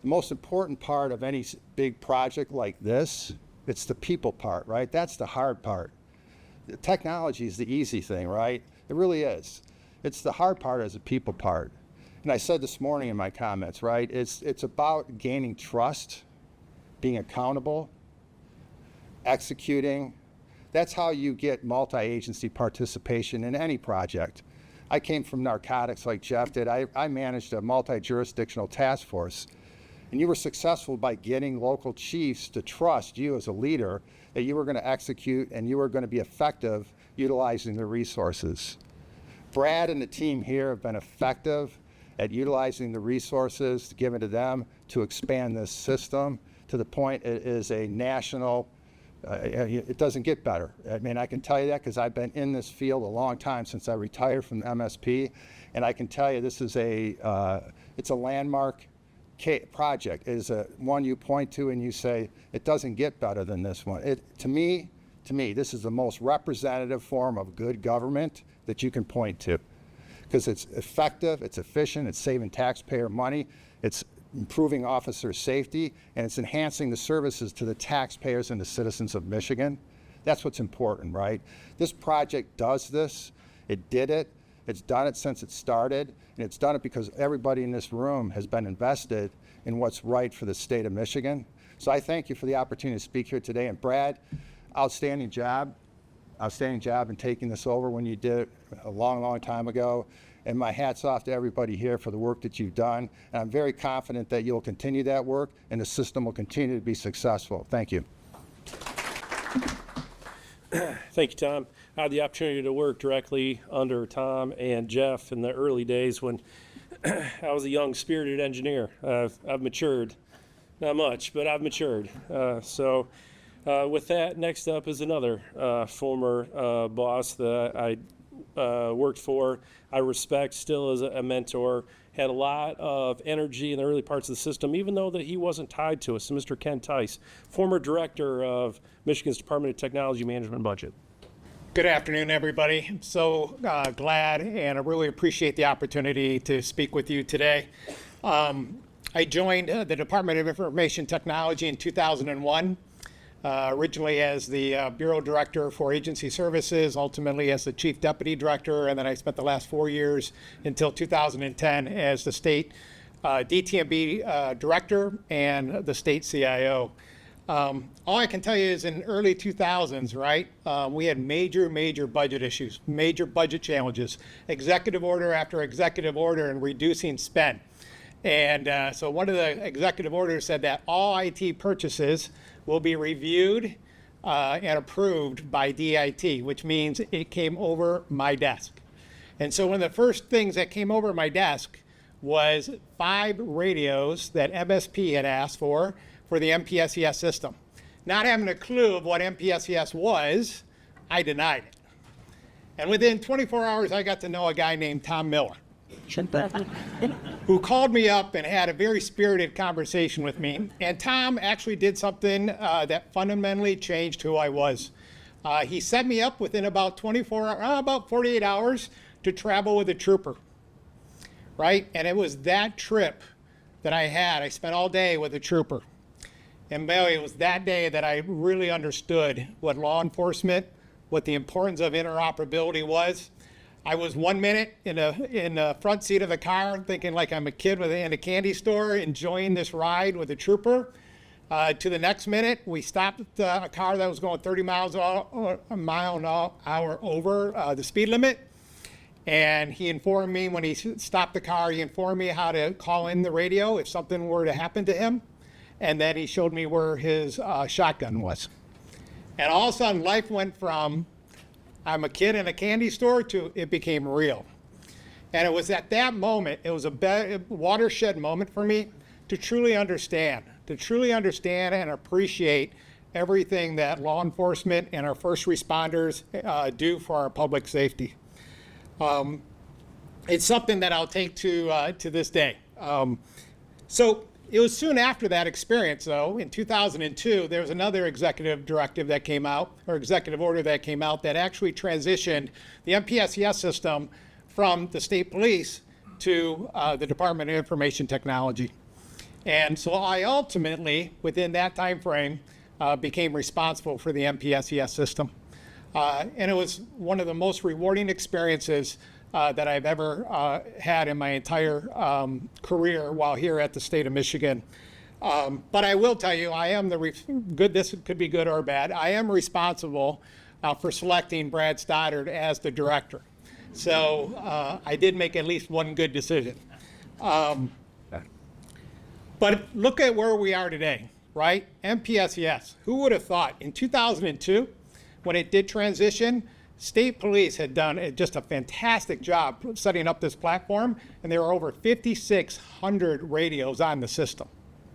[SPEAKER 7] the most important part of any big project like this, it's the people part, right? That's the hard part. The technology is the easy thing, right? It really is. It's the hard part is the people part. And I said this morning in my comments, right? It's about gaining trust, being accountable, executing. That's how you get multi-agency participation in any project. I came from narcotics like Jeff did. I managed a multi-jurisdictional task force. And you were successful by getting local chiefs to trust you as a leader that you were going to execute and you were going to be effective utilizing the resources. Brad and the team here have been effective at utilizing the resources given to them to expand this system to the point it is a national, it doesn't get better. I mean, I can tell you that because I've been in this field a long time since I retired from MSP, and I can tell you this is it's a landmark project. It is one you point to and you say, it doesn't get better than this one. To me, this is the most representative form of good government that you can point to. Because it's effective, it's efficient, it's saving taxpayer money, it's improving officer safety, and it's enhancing the services to the taxpayers and the citizens of Michigan. That's what's important, right? This project does this. It did it. It's done it since it started, and it's done it because everybody in this room has been invested in what's right for the state of Michigan. So I thank you for the opportunity to speak here today. And Brad, outstanding job in taking this over when you did it a long, long time ago. And my hat's off to everybody here for the work that you've done. And I'm very confident that you'll continue that work and the system will continue to be successful. Thank you.
[SPEAKER 1] Thank you, Tom. I had the opportunity to work directly under Tom and Jeff in the early days when I was a young, spirited engineer. I've matured. Not much, but I've matured. With that, next up is another former boss that I worked for. I respect still as a mentor, had a lot of energy in the early parts of the system, even though that he wasn't tied to us. Mr. Ken Theis, former director of Michigan's Department of Technology Management and Budget.
[SPEAKER 8] Good afternoon, everybody. I'm so glad and I really appreciate the opportunity to speak with you today. I joined the Department of Information Technology in 2001, originally as the Bureau Director for Agency Services, ultimately as the Chief Deputy Director, and then I spent the last 4 years until 2010 as the State DTMB Director and the State CIO. All I can tell you is in early 2000s, right, we had major budget issues, major budget challenges, executive order after executive order and reducing spend. And so one of the executive orders said that all IT purchases will be reviewed and approved by DIT, which means it came over my desk. And so one of the first things that came over my desk was 5 radios that MSP had asked for the MPSCS system. Not having a clue of what MPSCS was, I denied it. And within 24 hours, I got to know a guy named Tom Miller, who called me up and had a very spirited conversation with me. And Tom actually did something that fundamentally changed who I was. He set me up within about 48 hours to travel with a trooper, right? And it was that trip that I had. I spent all day with a trooper. And boy, it was that day that I really understood what law enforcement, what the importance of interoperability was. I was 1 minute in the front seat of the car thinking like I'm a kid in a candy store enjoying this ride with a trooper. To the next minute, we stopped a car that was going 30 miles a mile an hour over the speed limit. And he informed me when he stopped the car, he informed me how to call in the radio if something were to happen to him. And then he showed me where his shotgun was. And all of a sudden, life went from I'm a kid in a candy store to it became real. And it was at that moment, it was a watershed moment for me to truly understand and appreciate everything that law enforcement and our first responders do for our public safety. It's something that I'll take to this day. So it was soon after that experience, though, in 2002, there was another executive directive that came out, or executive order that came out, that actually transitioned the MPSCS system from the state police to the Department of Information Technology. And so I ultimately, within that time frame, became responsible for the MPSCS system. And it was one of the most rewarding experiences that I've ever had in my entire career while here at the state of Michigan. But I will tell you, I am this could be good or bad, I am responsible for selecting Brad Stoddard as the director. So I did make at least one good decision. But look at where we are today, right? MPSCS, who would have thought in 2002, when it did transition, state police had done just a fantastic job setting up this platform, and there were over 5,600 radios on the system,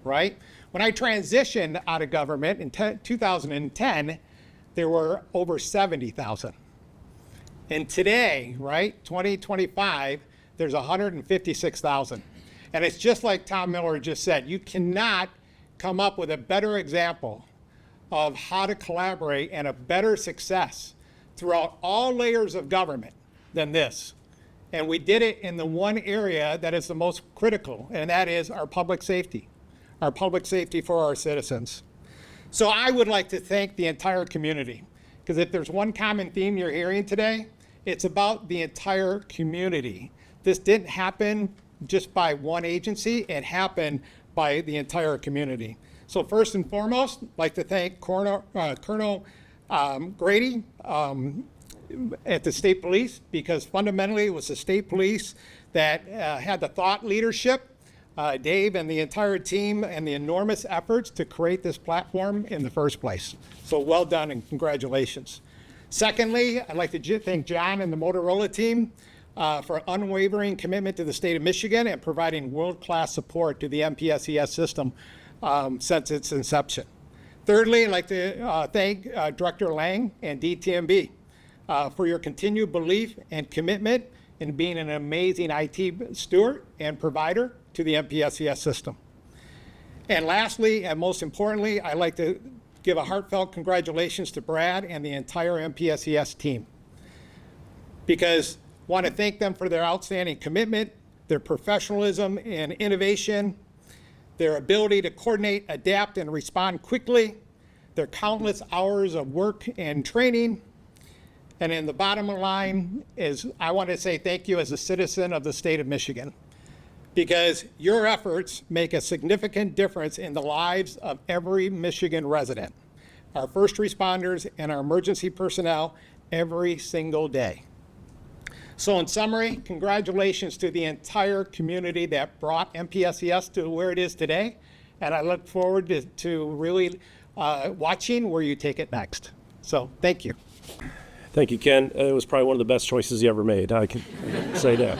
[SPEAKER 8] right? When I transitioned out of government in 2010, there were over 70,000. And today, right, 2025, there's 156,000. And it's just like Tom Miller just said, you cannot come up with a better example of how to collaborate and a better success throughout all layers of government than this. And we did it in the one area that is the most critical, and that is our public safety for our citizens. So I would like to thank the entire community, because if there's one common theme you're hearing today, it's about the entire community. This didn't happen just by one agency, it happened by the entire community. So first and foremost, I'd like to thank Colonel Grady at the state police, because fundamentally it was the state police that had the thought leadership, Dave and the entire team, and the enormous efforts to create this platform in the first place. So well done and congratulations. Secondly, I'd like to thank John and the Motorola team for unwavering commitment to the state of Michigan and providing world-class support to the MPSCS system since its inception. Thirdly, I'd like to thank Director Lange and DTMB for your continued belief and commitment in being an amazing IT steward and provider to the MPSCS system. And lastly, and most importantly, I'd like to give a heartfelt congratulations to Brad and the entire MPSCS team, because I want to thank them for their outstanding commitment, their professionalism and innovation, their ability to coordinate, adapt, and respond quickly, their countless hours of work and training. And in the bottom line is I want to say thank you as a citizen of the state of Michigan, because your efforts make a significant difference in the lives of every Michigan resident, our first responders and our emergency personnel every single day. So in summary, congratulations to the entire community that brought MPSCS to where it is today, and I look forward to really watching where you take it next. So thank you.
[SPEAKER 1] Thank you, Ken. It was probably one of the best choices you ever made. I can say that.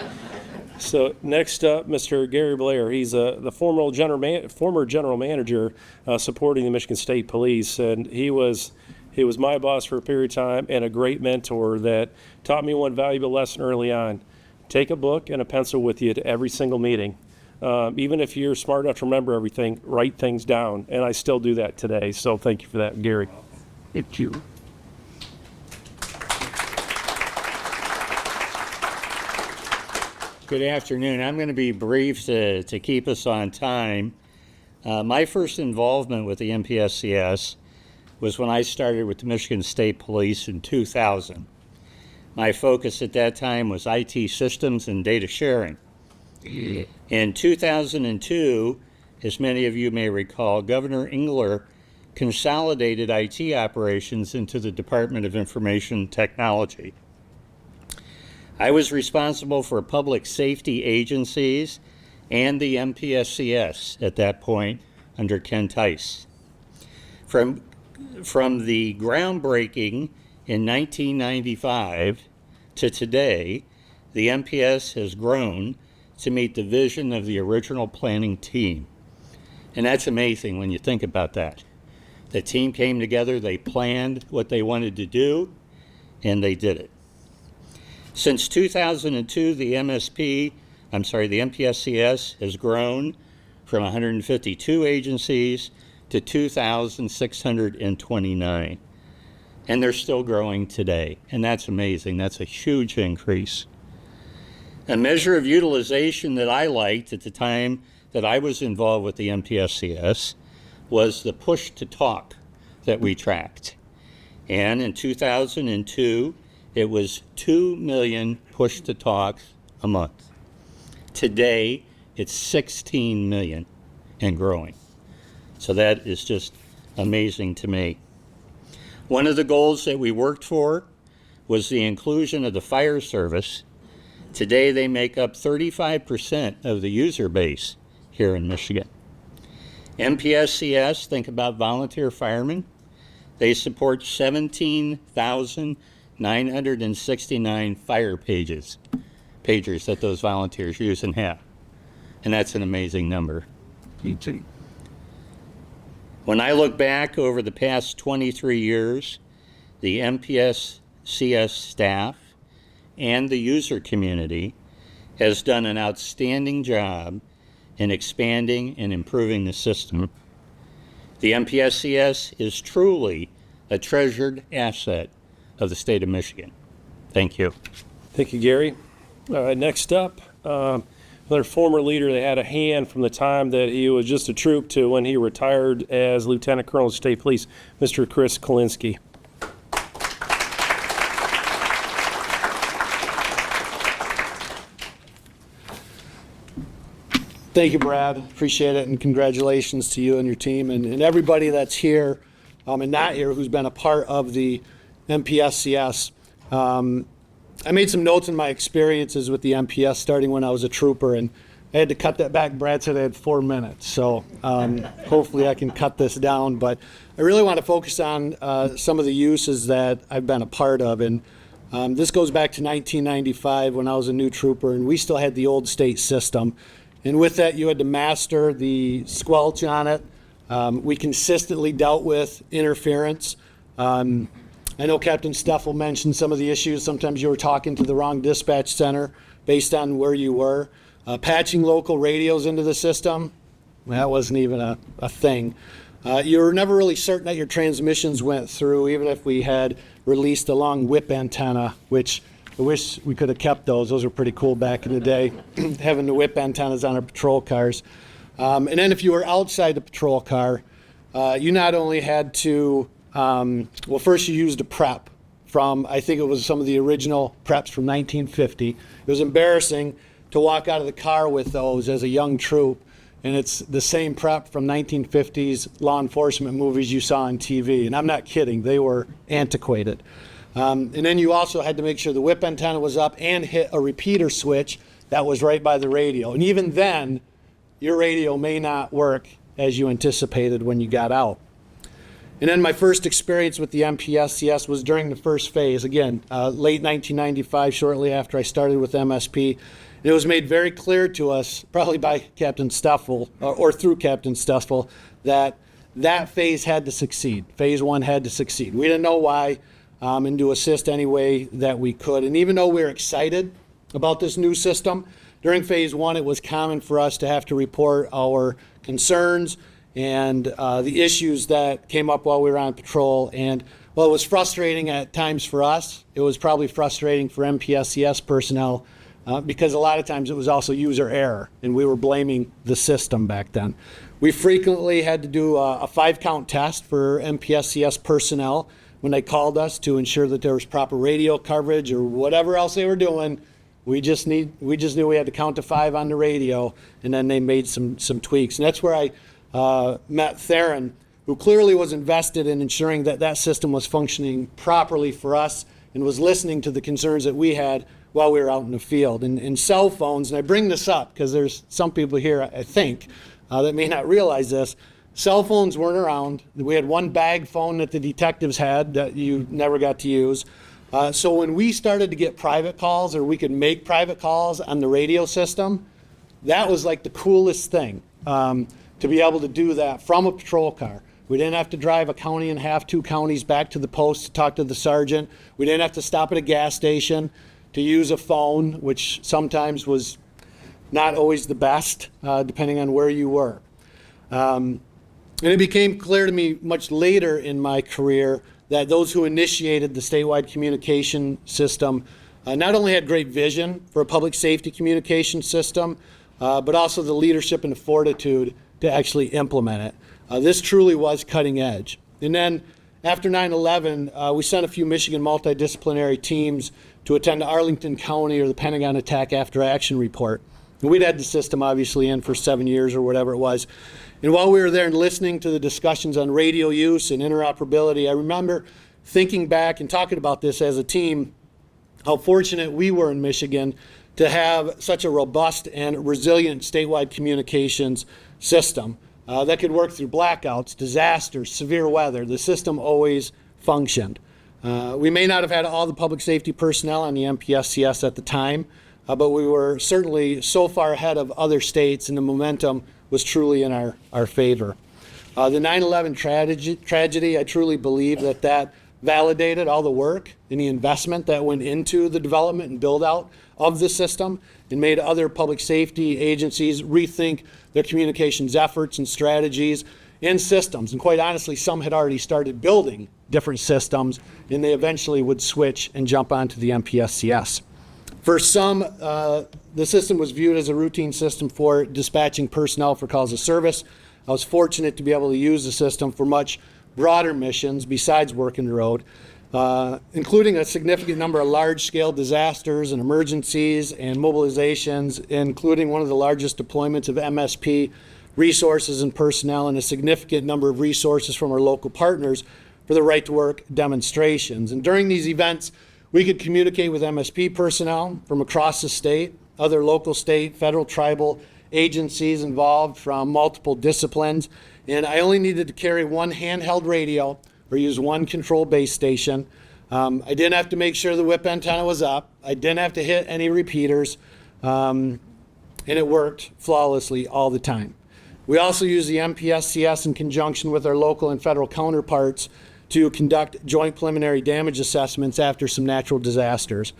[SPEAKER 1] So next up, Mr. Gary Blair. He's the former general manager supporting the Michigan State Police, and he was my boss for a period of time and a great mentor that taught me one valuable lesson early on. Take a book and a pencil with you to every single meeting. Even if you're smart enough to remember everything, write things down, and I still do that today. So thank you for that, Gary.
[SPEAKER 6] Thank you.
[SPEAKER 9] Good afternoon. I'm going to be brief to keep us on time. My first involvement with the MPSCS was when I started with the Michigan State Police in 2000. My focus at that time was IT systems and data sharing. In 2002, as many of you may recall, Governor Engler consolidated IT operations into the Department of Information Technology. I was responsible for public safety agencies and the MPSCS at that point under Ken Theis. From the groundbreaking in 1995 to today, the MPS has grown to meet the vision of the original planning team. And that's amazing when you think about that. The team came together, they planned what they wanted to do, and they did it. Since 2002, the MPSCS has grown from 152 agencies to 2,629. And they're still growing today. And that's amazing. That's a huge increase. A measure of utilization that I liked at the time that I was involved with the MPSCS was the push to talk that we tracked. And in 2002, it was 2 million push to talks a month. Today, it's 16 million and growing. So that is just amazing to me. One of the goals that we worked for was the inclusion of the fire service. Today, they make up 35% of the user base here in Michigan. MPSCS, think about volunteer firemen. They support 17,969 fire pagers that those volunteers use and have. And that's an amazing number. When I look back over the past 23 years, the MPSCS staff and the user community has done an outstanding job in expanding and improving the system. The MPSCS is truly a treasured asset of the state of Michigan. Thank you.
[SPEAKER 1] Thank you, Gary. Next up, another former leader that had a hand from the time that he was just a troop to when he retired as Lieutenant Colonel of State Police, Mr. Chris Kelenske.
[SPEAKER 10] Thank you, Brad. Appreciate it, and congratulations to you and your team and everybody that's here and not here who's been a part of the MPSCS. I made some notes in my experiences with the MPS starting when I was a trooper, and I had to cut that back. Brad said I had 4 minutes, so hopefully I can cut this down. But I really want to focus on some of the uses that I've been a part of. And this goes back to 1995 when I was a new trooper, and we still had the old state system. And with that, you had to master the squelch on it. We consistently dealt with interference. I know Captain Steffel mentioned some of the issues. Sometimes you were talking to the wrong dispatch center. based on where you were. Patching local radios into the system, that wasn't even a thing. You were never really certain that your transmissions went through, even if we had released a long whip antenna, which I wish we could have kept those. Those were pretty cool back in the day, having the whip antennas on our patrol cars. And then if you were outside the patrol car, you not only had to, well, first you used a prep from, I think it was some of the original preps from 1950. It was embarrassing to walk out of the car with those as a young troop, and it's the same prep from 1950s law enforcement movies you saw on TV. And I'm not kidding, they were antiquated. And then you also had to make sure the whip antenna was up and hit a repeater switch that was right by the radio. And even then, your radio may not work as you anticipated when you got out. And then my first experience with the MPSCS was during the first phase, again, late 1995, shortly after I started with MSP. And it was made very clear to us, probably by Captain Steffel, or through Captain Steffel, that that phase had to succeed. Phase 1 had to succeed. We didn't know why, and to assist any way that we could. And even though we were excited about this new system, during phase 1 it was common for us to have to report our concerns and the issues that came up while we were on patrol. And while it was frustrating at times for us, it was probably frustrating for MPSCS personnel because a lot of times it was also user error, and we were blaming the system back then. We frequently had to do a 5-count test for MPSCS personnel when they called us to ensure that there was proper radio coverage or whatever else they were doing. We just knew we had to count to 5 on the radio, and then they made some tweaks. And that's where I met Theron, who clearly was invested in ensuring that that system was functioning properly for us and was listening to the concerns that we had while we were out in the field. And cell phones, and I bring this up because there's some people here, I think, that may not realize this. Cell phones weren't around. We had one bag phone that the detectives had that you never got to use. So when we started to get private calls, or we could make private calls on the radio system, that was like the coolest thing, to be able to do that from a patrol car. We didn't have to drive a county and a half, 2 counties back to the post to talk to the sergeant. We didn't have to stop at a gas station to use a phone, which sometimes was not always the best, depending on where you were. And it became clear to me much later in my career that those who initiated the statewide communication system not only had great vision for a public safety communication system, but also the leadership and the fortitude to actually implement it. This truly was cutting edge. And then after 9/11, we sent a few Michigan multidisciplinary teams to attend the Arlington County or the Pentagon Attack After Action Report. And we'd had the system obviously in for 7 years or whatever it was. And while we were there and listening to the discussions on radio use and interoperability, I remember thinking back and talking about this as a team, how fortunate we were in Michigan to have such a robust and resilient statewide communications system that could work through blackouts, disasters, severe weather. The system always functioned. We may not have had all the public safety personnel on the MPSCS at the time, but we were certainly so far ahead of other states, and the momentum was truly in our favor. The 9/11 tragedy, I truly believe that validated all the work and the investment that went into the development and build out of the system, and made other public safety agencies rethink their communications efforts and strategies and systems. And quite honestly, some had already started building different systems, and they eventually would switch and jump onto the MPSCS. For some, the system was viewed as a routine system for dispatching personnel for calls of service. I was fortunate to be able to use the system for much broader missions besides working the road, including a significant number of large-scale disasters and emergencies and mobilizations, including one of the largest deployments of MSP resources and personnel, and a significant number of resources from our local partners for the right to work demonstrations. And during these events, we could communicate with MSP personnel from across the state, other local, state, federal, tribal agencies involved from multiple disciplines. And I only needed to carry one handheld radio or use one control base station. I didn't have to make sure the whip antenna was up. I didn't have to hit any repeaters. And it worked flawlessly all the time. We also use the MPSCS in conjunction with our local and federal counterparts to conduct joint preliminary damage assessments after some natural disasters.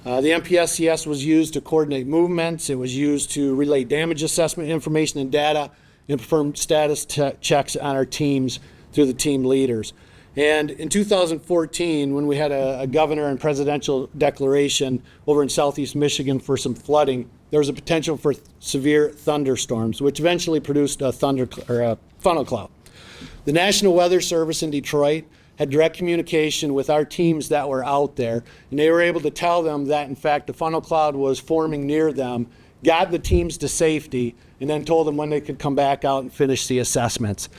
[SPEAKER 10] The MPSCS was used to coordinate movements. It was used to relay damage assessment information and data and perform status checks on our teams through the team leaders. And in 2014, when we had a governor and presidential declaration over in southeast Michigan for some flooding, there was a potential for severe thunderstorms, which eventually produced a funnel cloud. The National Weather Service in Detroit had direct communication with our teams that were out there, and they were able to tell them that, in fact, the funnel cloud was forming near them, got the teams to safety, and then told them when they could come back out and finish the assessments.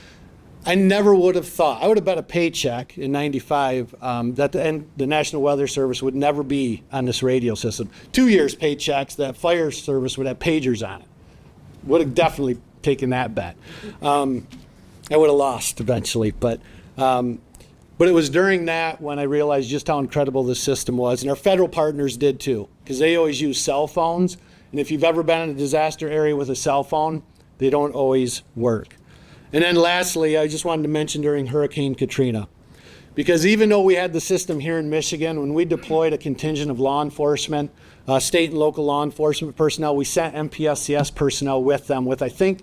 [SPEAKER 10] I never would have thought, I would have bet a paycheck in 95 that the National Weather Service would never be on this radio system. 2 years paychecks, that fire service would have pagers on it. Would have definitely taken that bet. I would have lost eventually, but it was during that when I realized just how incredible this system was, and our federal partners did too, because they always use cell phones, and if you've ever been in a disaster area with a cell phone, they don't always work. And then lastly, I just wanted to mention during Hurricane Katrina, because even though we had the system here in Michigan, when we deployed a contingent of law enforcement, state and local law enforcement personnel, we sent MPSCS personnel with them with, I think,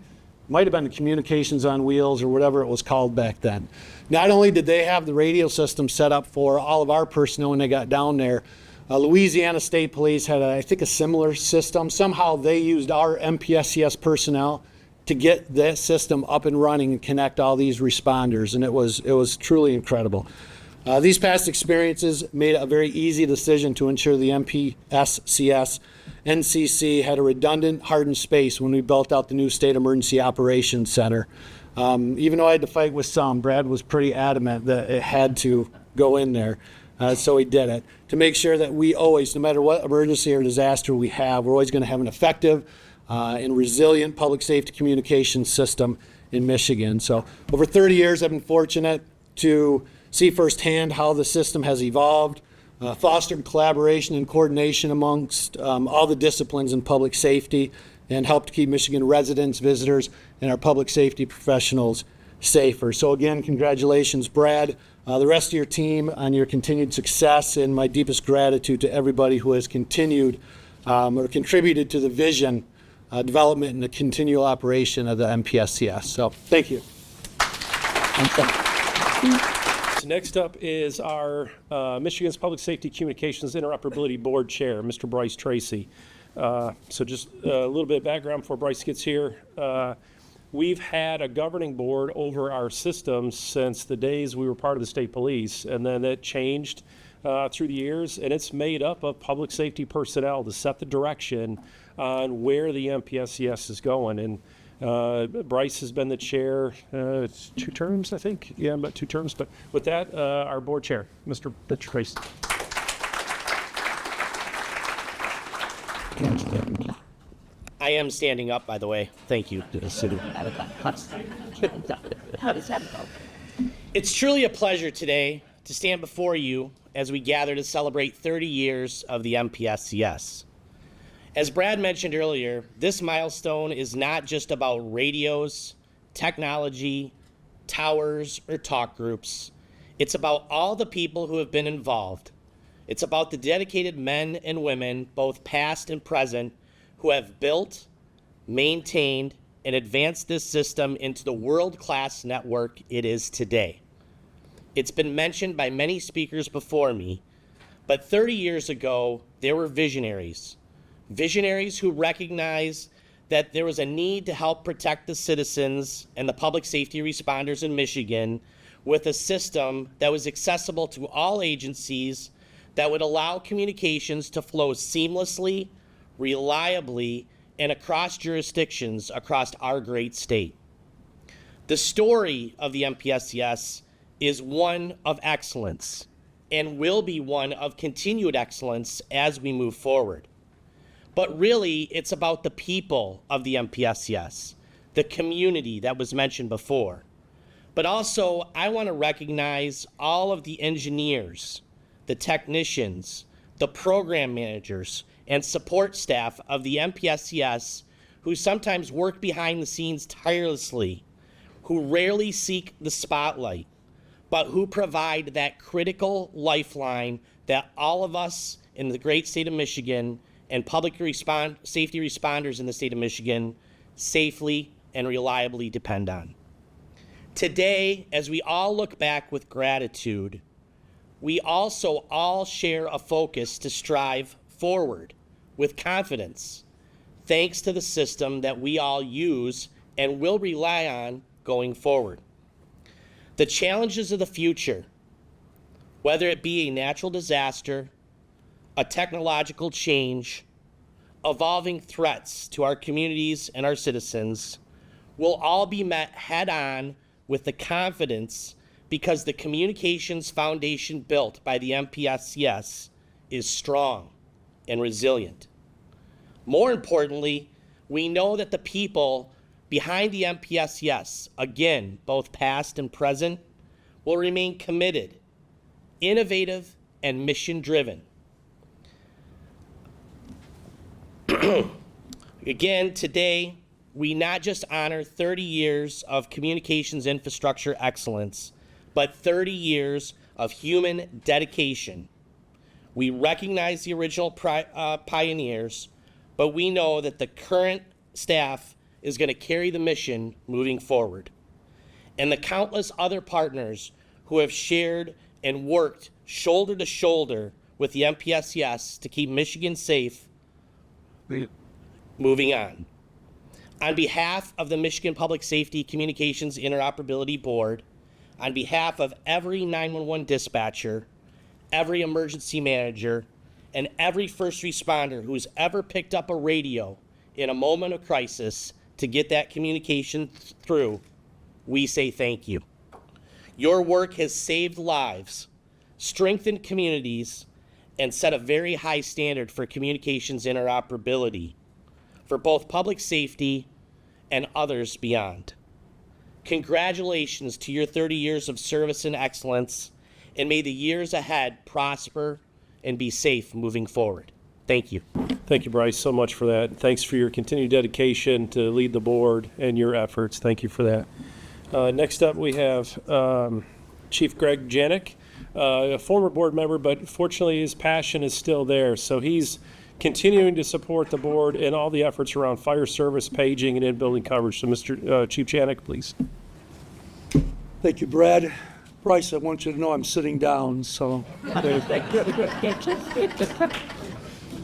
[SPEAKER 10] might have been the Communications on Wheels or whatever it was called back then. Not only did they have the radio system set up for all of our personnel when they got down there, Louisiana State Police had, I think, a similar system. Somehow they used our MPSCS personnel to get that system up and running and connect all these responders, and it was truly incredible. These past experiences made it a very easy decision to ensure the MPSCS NCC had a redundant, hardened space when we built out the new State Emergency Operations Center. Even though I had to fight with some, Brad was pretty adamant that it had to go in there, so he did it, to make sure that we always, no matter what emergency or disaster we have, we're always going to have an effective and resilient public safety communication system in Michigan. So over 30 years, I've been fortunate to see firsthand how the system has evolved, fostered collaboration and coordination amongst all the disciplines in public safety, and helped keep Michigan residents, visitors, and our public safety professionals safer. So again, congratulations, Brad, the rest of your team on your continued success, and my deepest gratitude to everybody who has continued or contributed to the vision, development, and the continual operation of the MPSCS. So thank you.
[SPEAKER 1] So next up is our Michigan's Public Safety Communications Interoperability Board Chair, Mr. Bryce Tracy. So just a little bit of background before Bryce gets here. We've had a governing board over our systems since the days we were part of the state police, and then it changed through the years, and it's made up of public safety personnel to set the direction on where the MPSCS is going. And Bryce has been the chair 2 terms, I think. Yeah, about 2 terms. But with that, our board chair, Mr. Tracy.
[SPEAKER 11] I am standing up, by the way. Thank you. It's truly a pleasure today to stand before you as we gather to celebrate 30 years of the MPSCS. As Brad mentioned earlier, this milestone is not just about radios, technology, towers, or talk groups. It's about all the people who have been involved. It's about the dedicated men and women, both past and present, who have built, maintained, and advanced this system into the world-class network it is today. It's been mentioned by many speakers before me, but 30 years ago, there were visionaries who recognized that there was a need to help protect the citizens and the public safety responders in Michigan with a system that was accessible to all agencies, that would allow communications to flow seamlessly, reliably, and across jurisdictions across our great state. The story of the MPSCS is one of excellence and will be one of continued excellence as we move forward. But really, it's about the people of the MPSCS, the community that was mentioned before. But also, I want to recognize all of the engineers, the technicians, the program managers, and support staff of the MPSCS who sometimes work behind the scenes tirelessly, who rarely seek the spotlight, but who provide that critical lifeline that all of us in the great state of Michigan and public safety responders in the state of Michigan safely and reliably depend on. Today, as we all look back with gratitude, we also all share a focus to strive forward with confidence, thanks to the system that we all use and will rely on going forward. The challenges of the future, whether it be a natural disaster, a technological change, evolving threats to our communities and our citizens, will all be met head-on with the confidence because the communications foundation built by the MPSCS is strong and resilient. More importantly, we know that the people behind the MPSCS, again, both past and present, will remain committed, innovative, and mission-driven. Again, today, we not just honor 30 years of communications infrastructure excellence, but 30 years of human dedication. We recognize the original pioneers, but we know that the current staff is going to carry the mission moving forward. And the countless other partners who have shared and worked shoulder to shoulder with the MPSCS to keep Michigan safe, moving on. On behalf of the Michigan Public Safety Communications Interoperability Board, on behalf of every 911 dispatcher, every emergency manager, and every first responder who's ever picked up a radio in a moment of crisis to get that communication through, we say thank you. Your work has saved lives, strengthened communities, and set a very high standard for communications interoperability for both public safety and others beyond. Congratulations to your 30 years of service and excellence, and may the years ahead prosper and be safe moving forward. Thank you.
[SPEAKER 1] Thank you, Bryce, so much for that. Thanks for your continued dedication to lead the board and your efforts. Thank you for that. Next up, we have Chief Greg Janik, a former board member, but fortunately his passion is still there. So he's continuing to support the board in all the efforts around fire service, paging, and in-building coverage. So Mr. Chief Janik, please.
[SPEAKER 5] Thank you, Brad. Bryce, I want you to know I'm sitting down, so.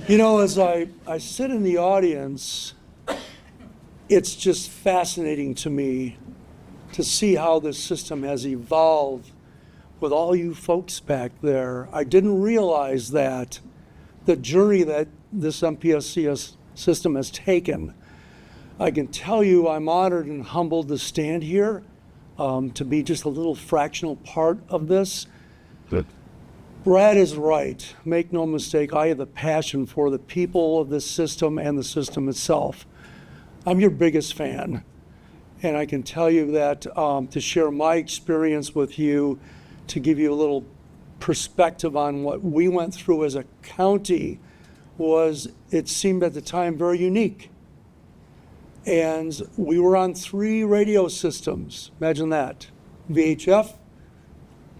[SPEAKER 5] You know, as I sit in the audience, it's just fascinating to me to see how this system has evolved with all you folks back there. I didn't realize that the journey that this MPSCS system has taken. I can tell you I'm honored and humbled to stand here, to be just a little fractional part of this.
[SPEAKER 3] Good.
[SPEAKER 5] Brad is right. Make no mistake, I have the passion for the people of this system and the system itself. I'm your biggest fan. And I can tell you that to share my experience with you, to give you a little perspective on what we went through as a county, it seemed at the time very unique. And we were on 3 radio systems. Imagine that. VHF,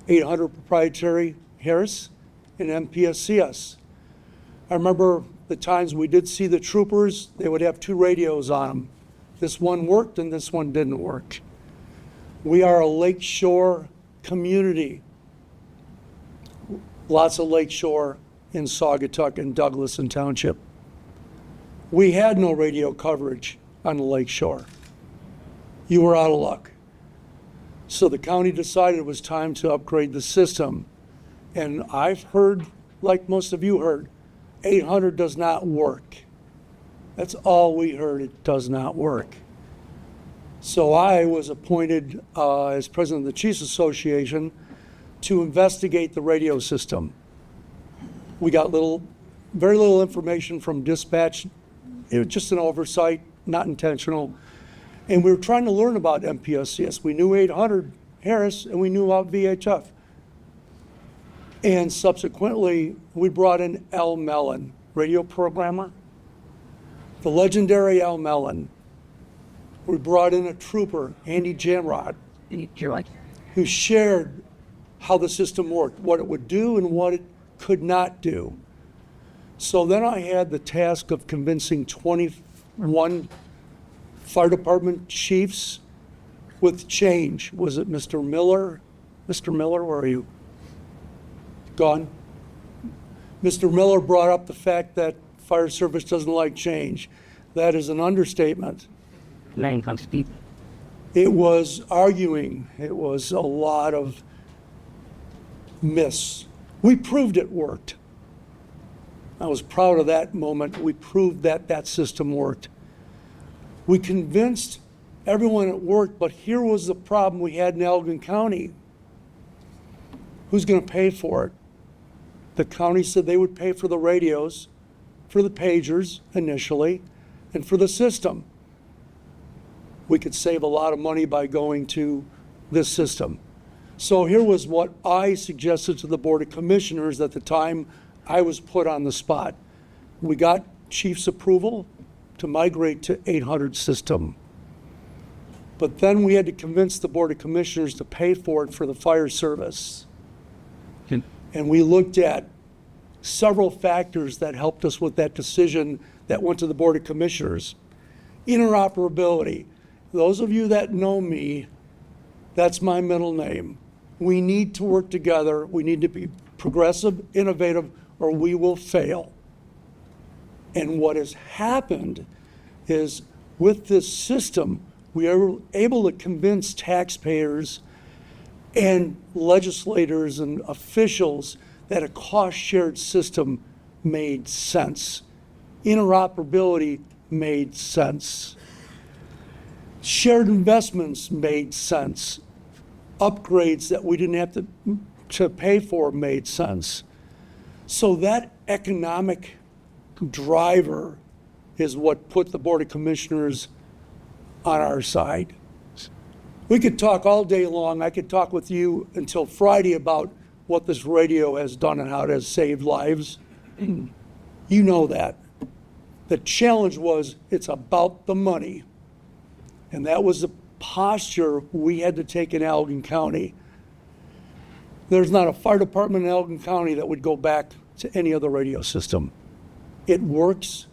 [SPEAKER 5] 800 proprietary Harris, and MPSCS. I remember the times we did see the troopers, they would have 2 radios on them. This one worked and this one didn't work. We are a lakeshore community. Lots of lakeshore in Saugatuck and Douglas and Township. We had no radio coverage on the lakeshore. You were out of luck. So the county decided it was time to upgrade the system. And I've heard, like most of you heard, 800 does not work. That's all we heard, it does not work. So I was appointed as president of the Chiefs Association to investigate the radio system. We got very little information from dispatch. It was just an oversight, not intentional. And we were trying to learn about MPSCS. We knew 800 Harris and we knew about VHF. And subsequently, we brought in Al Mellon, radio programmer. The legendary Al Mellon. We brought in a trooper, Andy Janrod, who shared how the system worked, what it would do and what it could not do.
[SPEAKER 6] So then I had the task of convincing 21 fire department chiefs with change. Was it Mr. Miller? Mr. Miller, where are you? Gone? Mr. Miller brought up the fact that fire service doesn't like change. That is an understatement. It was arguing. It was a lot of myths. We proved it worked. I was proud of that moment. We proved that that system worked. We convinced everyone it worked, but here was the problem we had in Elgin County. Who's going to pay for it? The county said they would pay for the radios, for the pagers initially, and for the system. We could save a lot of money by going to this system. So here was what I suggested to the Board of Commissioners at the time I was put on the spot. We got chief's approval to migrate to 800 system. But then we had to convince the Board of Commissioners to pay for it for the fire service. And we looked at several factors that helped us with that decision that went to the Board of Commissioners. Interoperability. Those of you that know me, that's my middle name. We need to work together. We need to be progressive, innovative, or we will fail. And what has happened is with this system, we are able to convince taxpayers and legislators and officials that a cost-shared system made sense. Interoperability made sense. Shared investments made sense. Upgrades that we didn't have to pay for made sense. So that economic driver is what put the Board of Commissioners on our side. We could talk all day long. I could talk with you until Friday about what this radio has done and how it has saved lives. You know that. The challenge was it's about the money. And that was the posture we had to take in Elgin County. There's not a fire department in Elgin County that would go back to any other radio system. It works.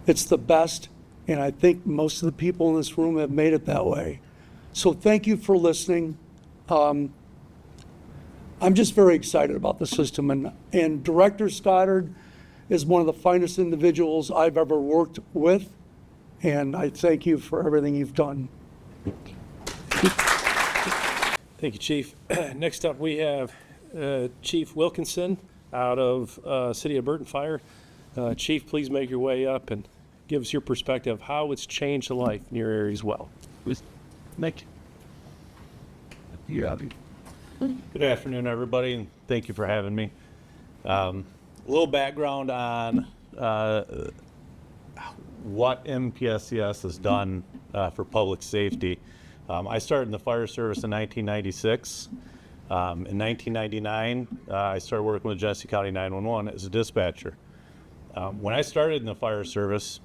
[SPEAKER 6] It's the best. And I think most of the people in this room have made it that way. So thank you for listening. I'm just very excited about the system. And Director Stoddard is one of the finest individuals I've ever worked with. And I thank you for everything you've done.
[SPEAKER 1] Thank you, Chief. Next up, we have Chief Wilkinson out of City of Burton Fire. Chief, please make your way up and give us your perspective of how it's changed the life in your area as well.
[SPEAKER 12] Nick. Good afternoon, everybody, and thank you for having me. A little background on what MPSCS has done for public safety. I started in the fire service in 1996. In 1999, I started working with Genesee County 911 as a dispatcher. When I started in the fire service,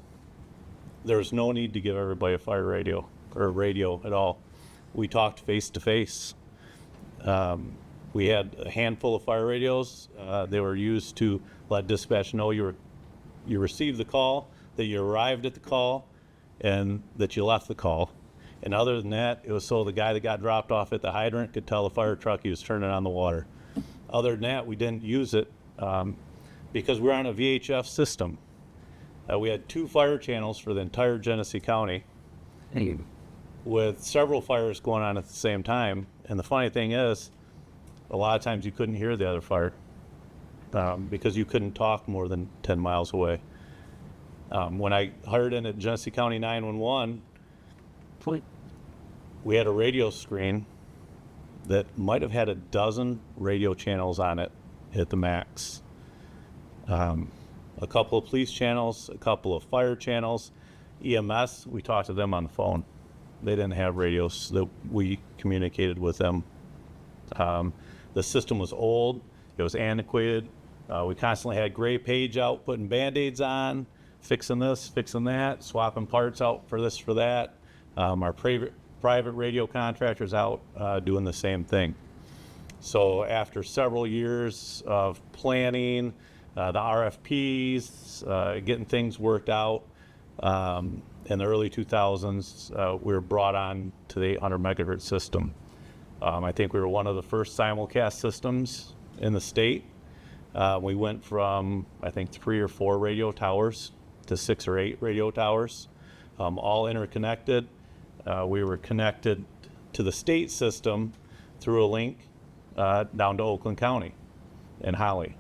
[SPEAKER 12] there was no need to give everybody a fire radio or a radio at all. We talked face to face. We had a handful of fire radios. They were used to let dispatch know you received the call, that you arrived at the call, and that you left the call. And other than that, it was so the guy that got dropped off at the hydrant could tell the fire truck he was turning on the water. Other than that, we didn't use it because we're on a VHF system. We had 2 fire channels for the entire Genesee County with several fires going on at the same time. And the funny thing is, a lot of times you couldn't hear the other fire because you couldn't talk more than 10 miles away. When I hired in at Genesee County 911, we had a radio screen that might have had a dozen radio channels on it at the max. A couple of police channels, a couple of fire channels. EMS, we talked to them on the phone. They didn't have radios that we communicated with them. The system was old, it was antiquated. We constantly had gray page out, putting Band-Aids on, fixing this, fixing that, swapping parts out for this, for that. Our private radio contractors out doing the same thing. So after several years of planning, the RFPs, getting things worked out. In the early 2000s, we were brought on to the 800 megahertz system. I think we were one of the first simulcast systems in the state. We went from, I think, 3 or 4 radio towers to 6 or 8 radio towers, all interconnected. We were connected to the state system through a link down to Oakland County and Holly.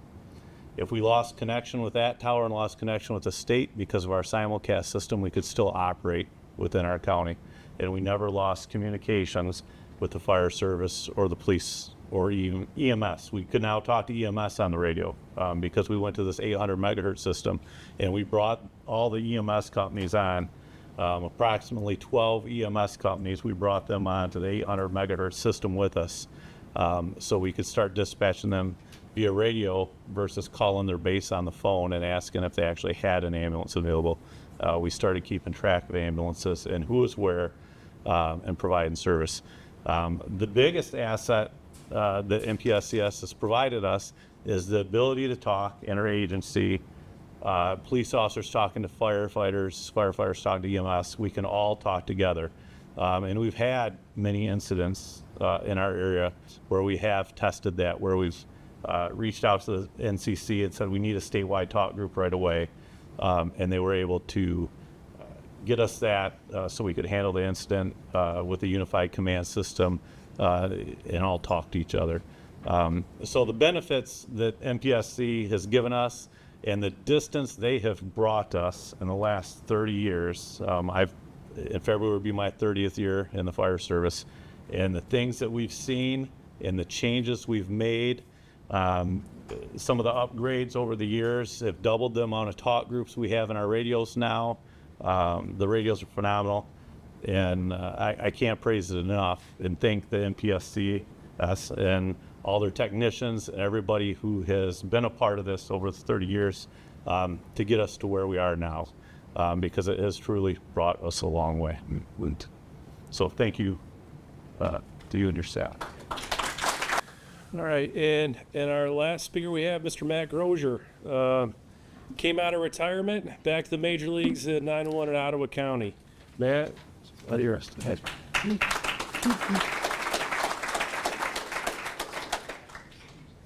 [SPEAKER 12] If we lost connection with that tower and lost connection with the state because of our simulcast system, we could still operate within our county. And we never lost communications with the fire service or the police or even EMS. We could now talk to EMS on the radio because we went to this 800 megahertz system, and we brought all the EMS companies on. Approximately 12 EMS companies, we brought them on to the 800 megahertz system with us, so we could start dispatching them via radio versus calling their base on the phone and asking if they actually had an ambulance available. We started keeping track of ambulances and who was where and providing service. The biggest asset that MPSCS has provided us is the ability to talk interagency, police officers talking to firefighters, firefighters talking to EMS. We can all talk together. And we've had many incidents in our area where we have tested that, where we've reached out to the NCC and said we need a statewide talk group right away. And they were able to get us that so we could handle the incident with a unified command system and all talk to each other. So the benefits that MPSC has given us and the distance they have brought us in the last 30 years, in February will be my 30th year in the fire service, and the things that we've seen and the changes we've made, some of the upgrades over the years have doubled the amount of talk groups we have in our radios now. The radios are phenomenal, and I can't praise it enough, and thank the MPSCS and all their technicians and everybody who has been a part of this over the 30 years to get us to where we are now, because it has truly brought us a long way. So thank you to you and your staff.
[SPEAKER 1] All right, and our last speaker we have, Mr. Matt Groesser. Came out of retirement, back to the major leagues at 9-1 in Ottawa County. Matt, let you rest.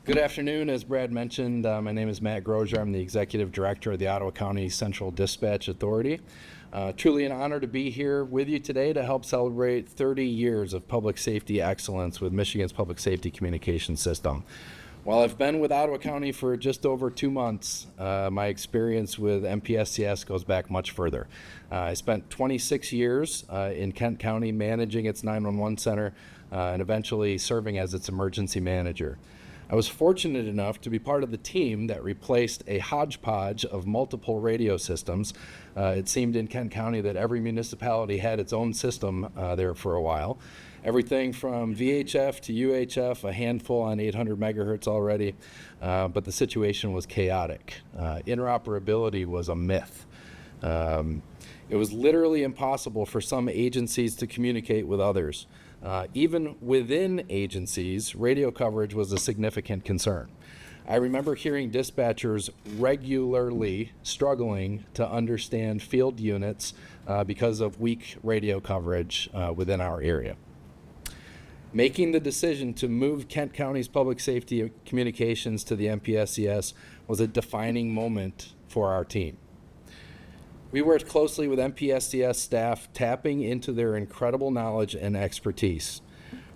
[SPEAKER 13] Good afternoon. As Brad mentioned, my name is Matt Groesser. I'm the Executive Director of the Ottawa County Central Dispatch Authority. Truly an honor to be here with you today to help celebrate 30 years of public safety excellence with Michigan's public safety communication system. While I've been with Ottawa County for just over 2 months, my experience with MPSCS goes back much further. I spent 26 years in Kent County managing its 911 center and eventually serving as its emergency manager. I was fortunate enough to be part of the team that replaced a hodgepodge of multiple radio systems. It seemed in Kent County that every municipality had its own system there for a while. Everything from VHF to UHF, a handful on 800 megahertz already, but the situation was chaotic. Interoperability was a myth. It was literally impossible for some agencies to communicate with others. Even within agencies, radio coverage was a significant concern. I remember hearing dispatchers regularly struggling to understand field units because of weak radio coverage within our area. Making the decision to move Kent County's public safety communications to the MPSCS was a defining moment for our team. We worked closely with MPSCS staff, tapping into their incredible knowledge and expertise.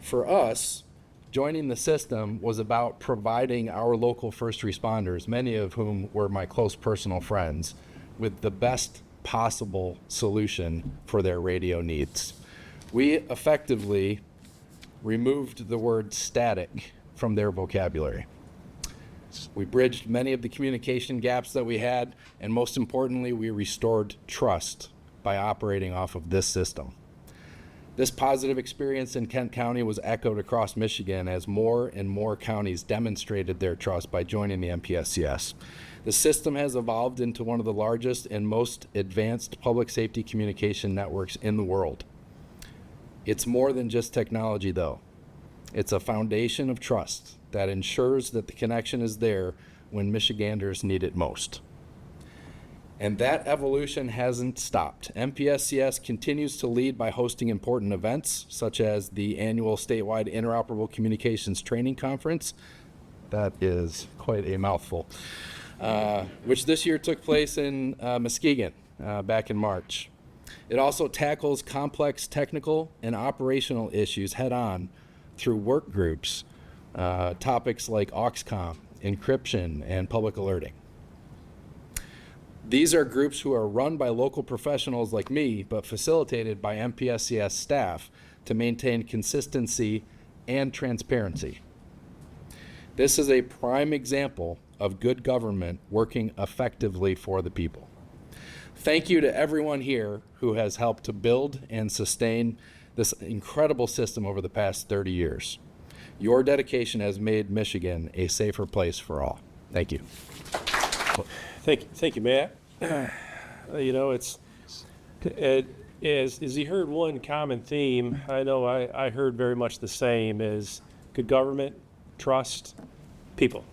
[SPEAKER 13] For us, joining the system was about providing our local first responders, many of whom were my close personal friends, with the best possible solution for their radio needs. We effectively removed the word static from their vocabulary. We bridged many of the communication gaps that we had, and most importantly, we restored trust by operating off of this system. This positive experience in Kent County was echoed across Michigan as more and more counties demonstrated their trust by joining the MPSCS. The system has evolved into one of the largest and most advanced public safety communication networks in the world. It's more than just technology, though. It's a foundation of trust that ensures that the connection is there when Michiganders need it most. And that evolution hasn't stopped. MPSCS continues to lead by hosting important events, such as the annual statewide Interoperable Communications Training Conference. That is quite a mouthful. Which this year took place in Muskegon back in March. It also tackles complex technical and operational issues head-on through work groups, topics like AUXCOM, encryption, and public alerting. These are groups who are run by local professionals like me, but facilitated by MPSCS staff to maintain consistency and transparency. This is a prime example of good government working effectively for the people. Thank you to everyone here who has helped to build and sustain this incredible system over the past 30 years. Your dedication has made Michigan a safer place for all. Thank you.
[SPEAKER 1] Thank you, Matt. You know, as you heard one common theme, I know I heard very much the same, is good government, trust, people.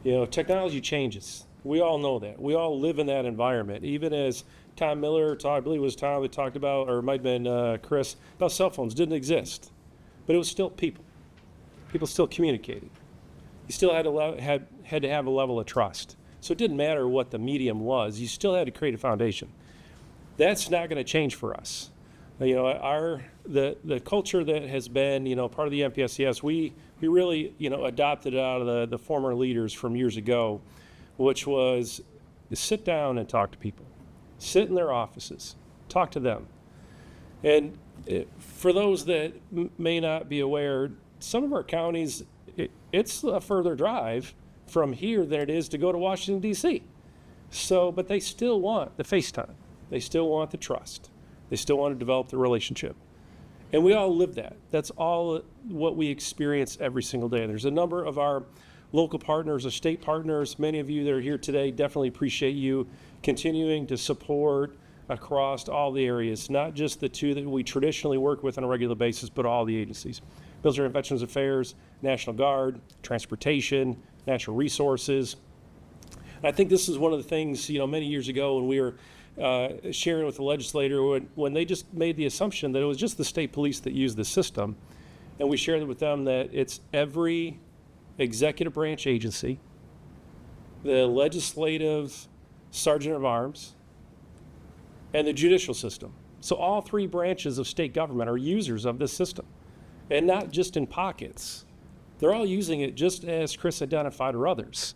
[SPEAKER 1] You know, technology changes. We all know that. We all live in that environment. Even as Tom Miller, I believe it was Tom that talked about, or it might have been Chris, about cell phones didn't exist. But it was still people. People still communicated. You still had to have a level of trust. So it didn't matter what the medium was. You still had to create a foundation. That's not going to change for us. You know, the culture that has been, you know, part of the MPSCS, we really, you know, adopted it out of the former leaders from years ago, which was to sit down and talk to people. Sit in their offices, talk to them. And for those that may not be aware, some of our counties, it's a further drive from here than it is to go to Washington, D.C. So, but they still want the FaceTime. They still want the trust. They still want to develop the relationship. And we all live that. That's all what we experience every single day. There's a number of our local partners or state partners, many of you that are here today, definitely appreciate you continuing to support across all the areas, not just the two that we traditionally work with on a regular basis, but all the agencies. Military and Veterans Affairs, National Guard, Transportation, Natural Resources. And I think this is one of the things, you know, many years ago when we were sharing with the legislator, when they just made the assumption that it was just the state police that used the system, and we shared with them that it's every executive branch agency, the legislative sergeant of arms, and the judicial system. So all three branches of state government are users of this system, and not just in pockets. They're all using it just as Chris identified, or others.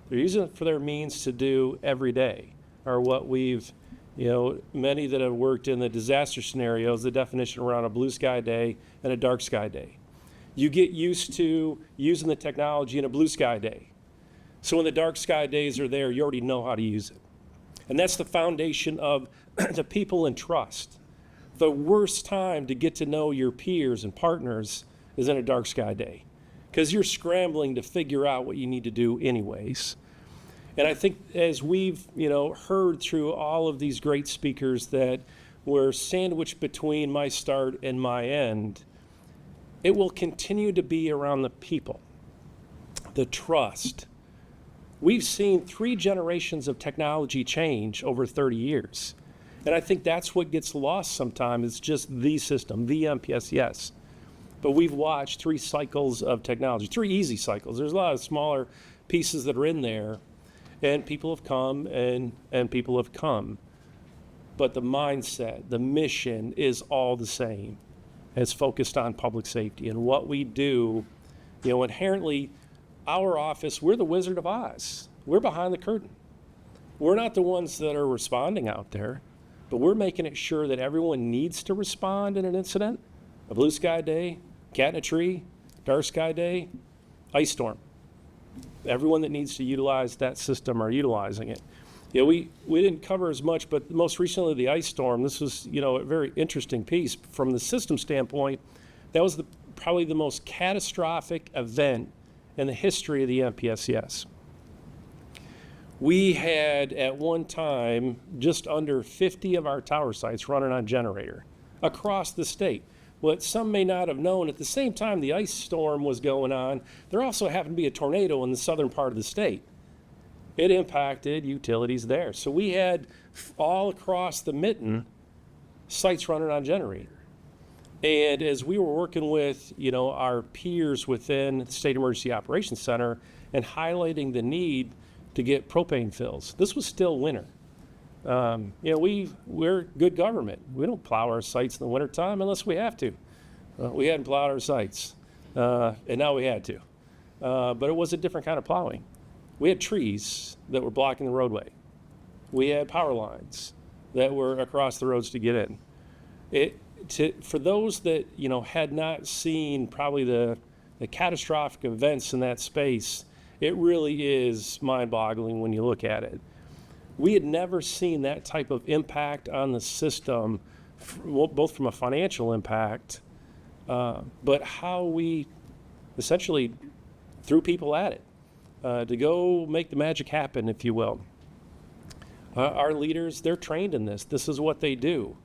[SPEAKER 1] They're using it for their means to do every day, or what we've, you know, many that have worked in the disaster scenarios, the definition around a blue sky day and a dark sky day. You get used to using the technology in a blue sky day. So when the dark sky days are there, you already know how to use it. And that's the foundation of the people and trust. The worst time to get to know your peers and partners is in a dark sky day, because you're scrambling to figure out what you need to do anyways. And I think as we've, you know, heard through all of these great speakers that were sandwiched between my start and my end, it will continue to be around the people, the trust. We've seen 3 generations of technology change over 30 years. And I think that's what gets lost sometimes. It's just the system, the MPSCS. But we've watched 3 cycles of technology, 3 easy cycles. There's a lot of smaller pieces that are in there, and people have come and people have come. But the mindset, the mission is all the same. It's focused on public safety. And what we do, you know, inherently, our office, we're the Wizard of Oz. We're behind the curtain. We're not the ones that are responding out there, but we're making it sure that everyone needs to respond in an incident. A blue sky day, cat in a tree, dark sky day, ice storm. Everyone that needs to utilize that system are utilizing it. You know, we didn't cover as much, but most recently the ice storm, this was, you know, a very interesting piece. From the system standpoint, that was probably the most catastrophic event in the history of the MPSCS. We had at one time just under 50 of our tower sites running on generator across the state. what some may not have known, at the same time the ice storm was going on, there also happened to be a tornado in the southern part of the state. It impacted utilities there. So we had all across the mitten sites running on generator. And as we were working with, our peers within the State Emergency Operations Center and highlighting the need to get propane fills, this was still winter. We're good government. We don't plow our sites in the wintertime unless we have to. We hadn't plowed our sites, and now we had to. But it was a different kind of plowing. We had trees that were blocking the roadway. We had power lines that were across the roads to get in. For those that had not seen probably the catastrophic events in that space, it really is mind-boggling when you look at it. We had never seen that type of impact on the system, both from a financial impact, but how we essentially threw people at it to go make the magic happen, if you will. Our leaders, they're trained in this. This is what they do.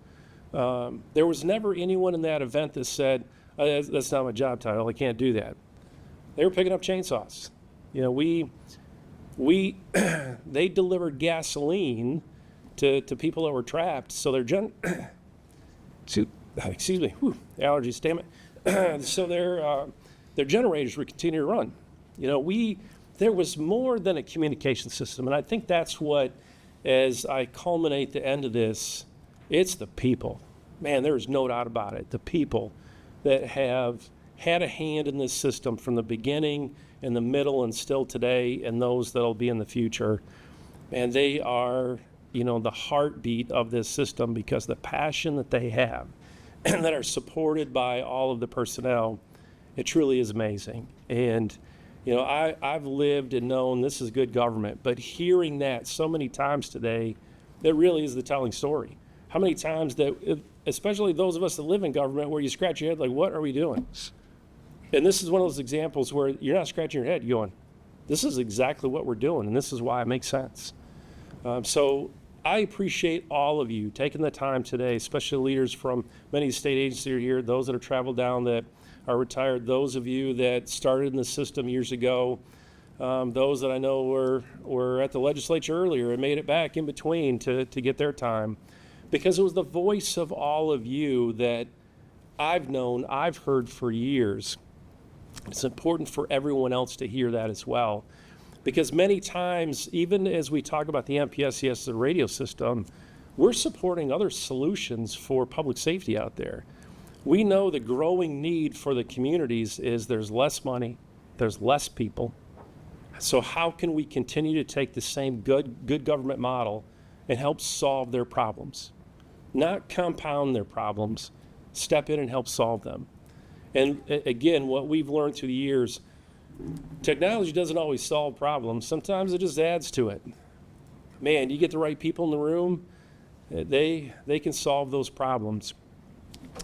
[SPEAKER 1] There was never anyone in that event that said, that's not my job title, I can't do that. They were picking up chainsaws. They delivered gasoline to people that were trapped, so their allergies, damn it. So their generators would continue to run. There was more than a communication system, and I think that's what, as I culminate the end of this, it's the people. Man, there is no doubt about it. The people that have had a hand in this system from the beginning, in the middle, and still today, and those that'll be in the future. And they are, the heartbeat of this system, because the passion that they have and that are supported by all of the personnel, it truly is amazing. And, I've lived and known this is good government, but hearing that so many times today, that really is the telling story. How many times that, especially those of us that live in government, where you scratch your head like, what are we doing? And this is one of those examples where you're not scratching your head, you're going, this is exactly what we're doing, and this is why it makes sense. So I appreciate all of you taking the time today, especially leaders from many state agencies are here, those that have traveled down that are retired, those of you that started in the system years ago, those that I know were at the legislature earlier and made it back in between to get their time. Because it was the voice of all of you that I've known, I've heard for years. It's important for everyone else to hear that as well. Because many times, even as we talk about the MPSCS, the radio system, we're supporting other solutions for public safety out there. We know the growing need for the communities is there's less money, there's less people. So how can we continue to take the same good government model and help solve their problems? Not compound their problems, step in and help solve them. And again, what we've learned through the years, technology doesn't always solve problems. Sometimes it just adds to it. Man, you get the right people in the room, they can solve those problems.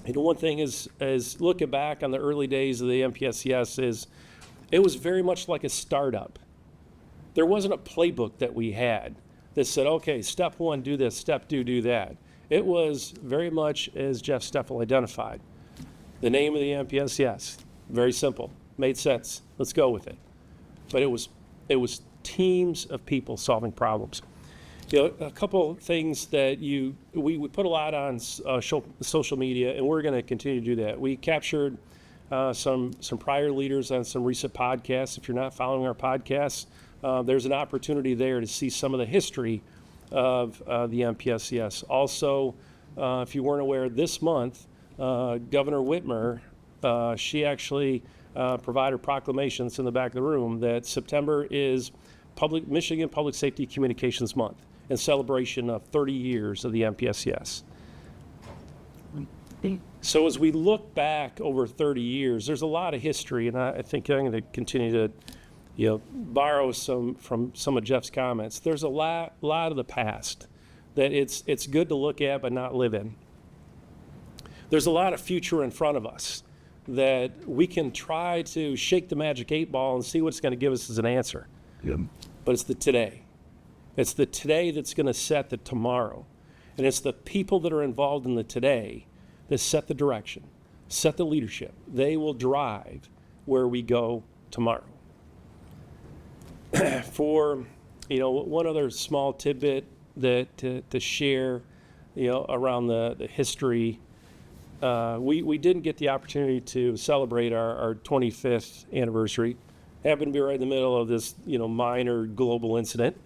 [SPEAKER 1] And one thing is looking back on the early days of the MPSCS is it was very much like a startup. There wasn't a playbook that we had that said, okay, step one, do this, step two, do that. It was very much as Jeff Steffel identified. The name of the MPSCS, very simple, made sense. Let's go with it. But it was teams of people solving problems. A couple things that we put a lot on social media, and we're going to continue to do that. We captured some prior leaders on some recent podcasts. If you're not following our podcasts, there's an opportunity there to see some of the history of the MPSCS. Also, if you weren't aware, this month, Governor Whitmer, she actually provided proclamations in the back of the room that September is Michigan Public Safety Communications Month in celebration of 30 years of the MPSCS. So as we look back over 30 years, there's a lot of history, and I think I'm going to continue to borrow from some of Jeff's comments. There's a lot of the past that it's good to look at but not live in. There's a lot of future in front of us that we can try to shake the magic 8 ball and see what it's going to give us as an answer. Yep. But it's the today. It's the today that's going to set the tomorrow. And it's the people that are involved in the today that set the direction. set the leadership. They will drive where we go tomorrow. For, one other small tidbit that to share, around the history, we didn't get the opportunity to celebrate our 25th anniversary. Happened to be right in the middle of this, minor global incident.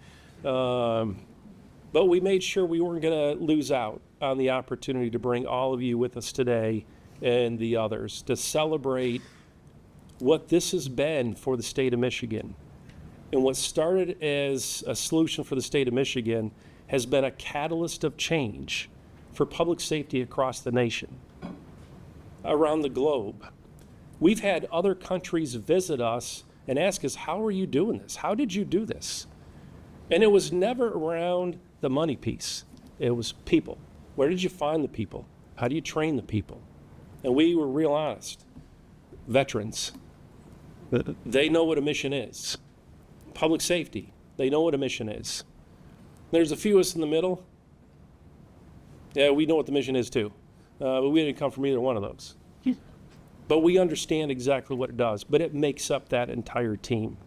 [SPEAKER 1] But we made sure we weren't going to lose out on the opportunity to bring all of you with us today and the others to celebrate what this has been for the state of Michigan. And what started as a solution for the state of Michigan has been a catalyst of change for public safety across the nation, around the globe. We've had other countries visit us and ask us, how are you doing this? How did you do this? And it was never around the money piece. It was people. Where did you find the people? How do you train the people? And we were real honest. Veterans, they know what a mission is. Public safety, they know what a mission is. There's a few of us in the middle. Yeah, we know what the mission is too. But we didn't come from either one of those. But we understand exactly what it does. But it makes up that entire team.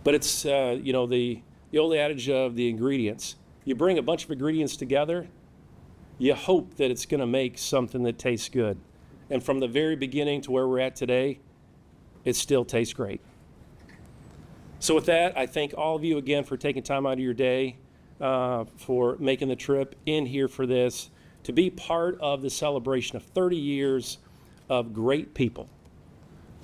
[SPEAKER 1] But it's, the old adage of the ingredients. You bring a bunch of ingredients together, you hope that it's going to make something that tastes good. And from the very beginning to where we're at today, it still tastes great. So with that, I thank all of you again for taking time out of your day, for making the trip in here for this, to be part of the celebration of 30 years of great people,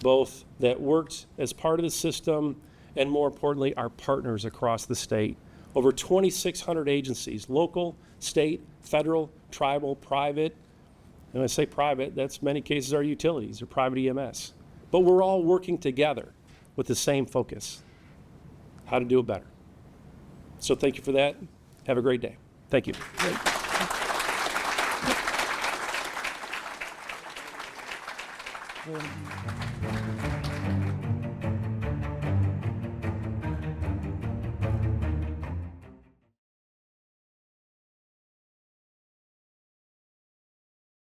[SPEAKER 1] both that worked as part of the system and, more importantly, our partners across the state. Over 2,600 agencies, local, state, federal, tribal, private. And when I say private, that's many cases our utilities or private EMS. But we're all working together with the same focus, how to do it better. So thank you for that. Have a great day. Thank you.
[SPEAKER 2] Thank you.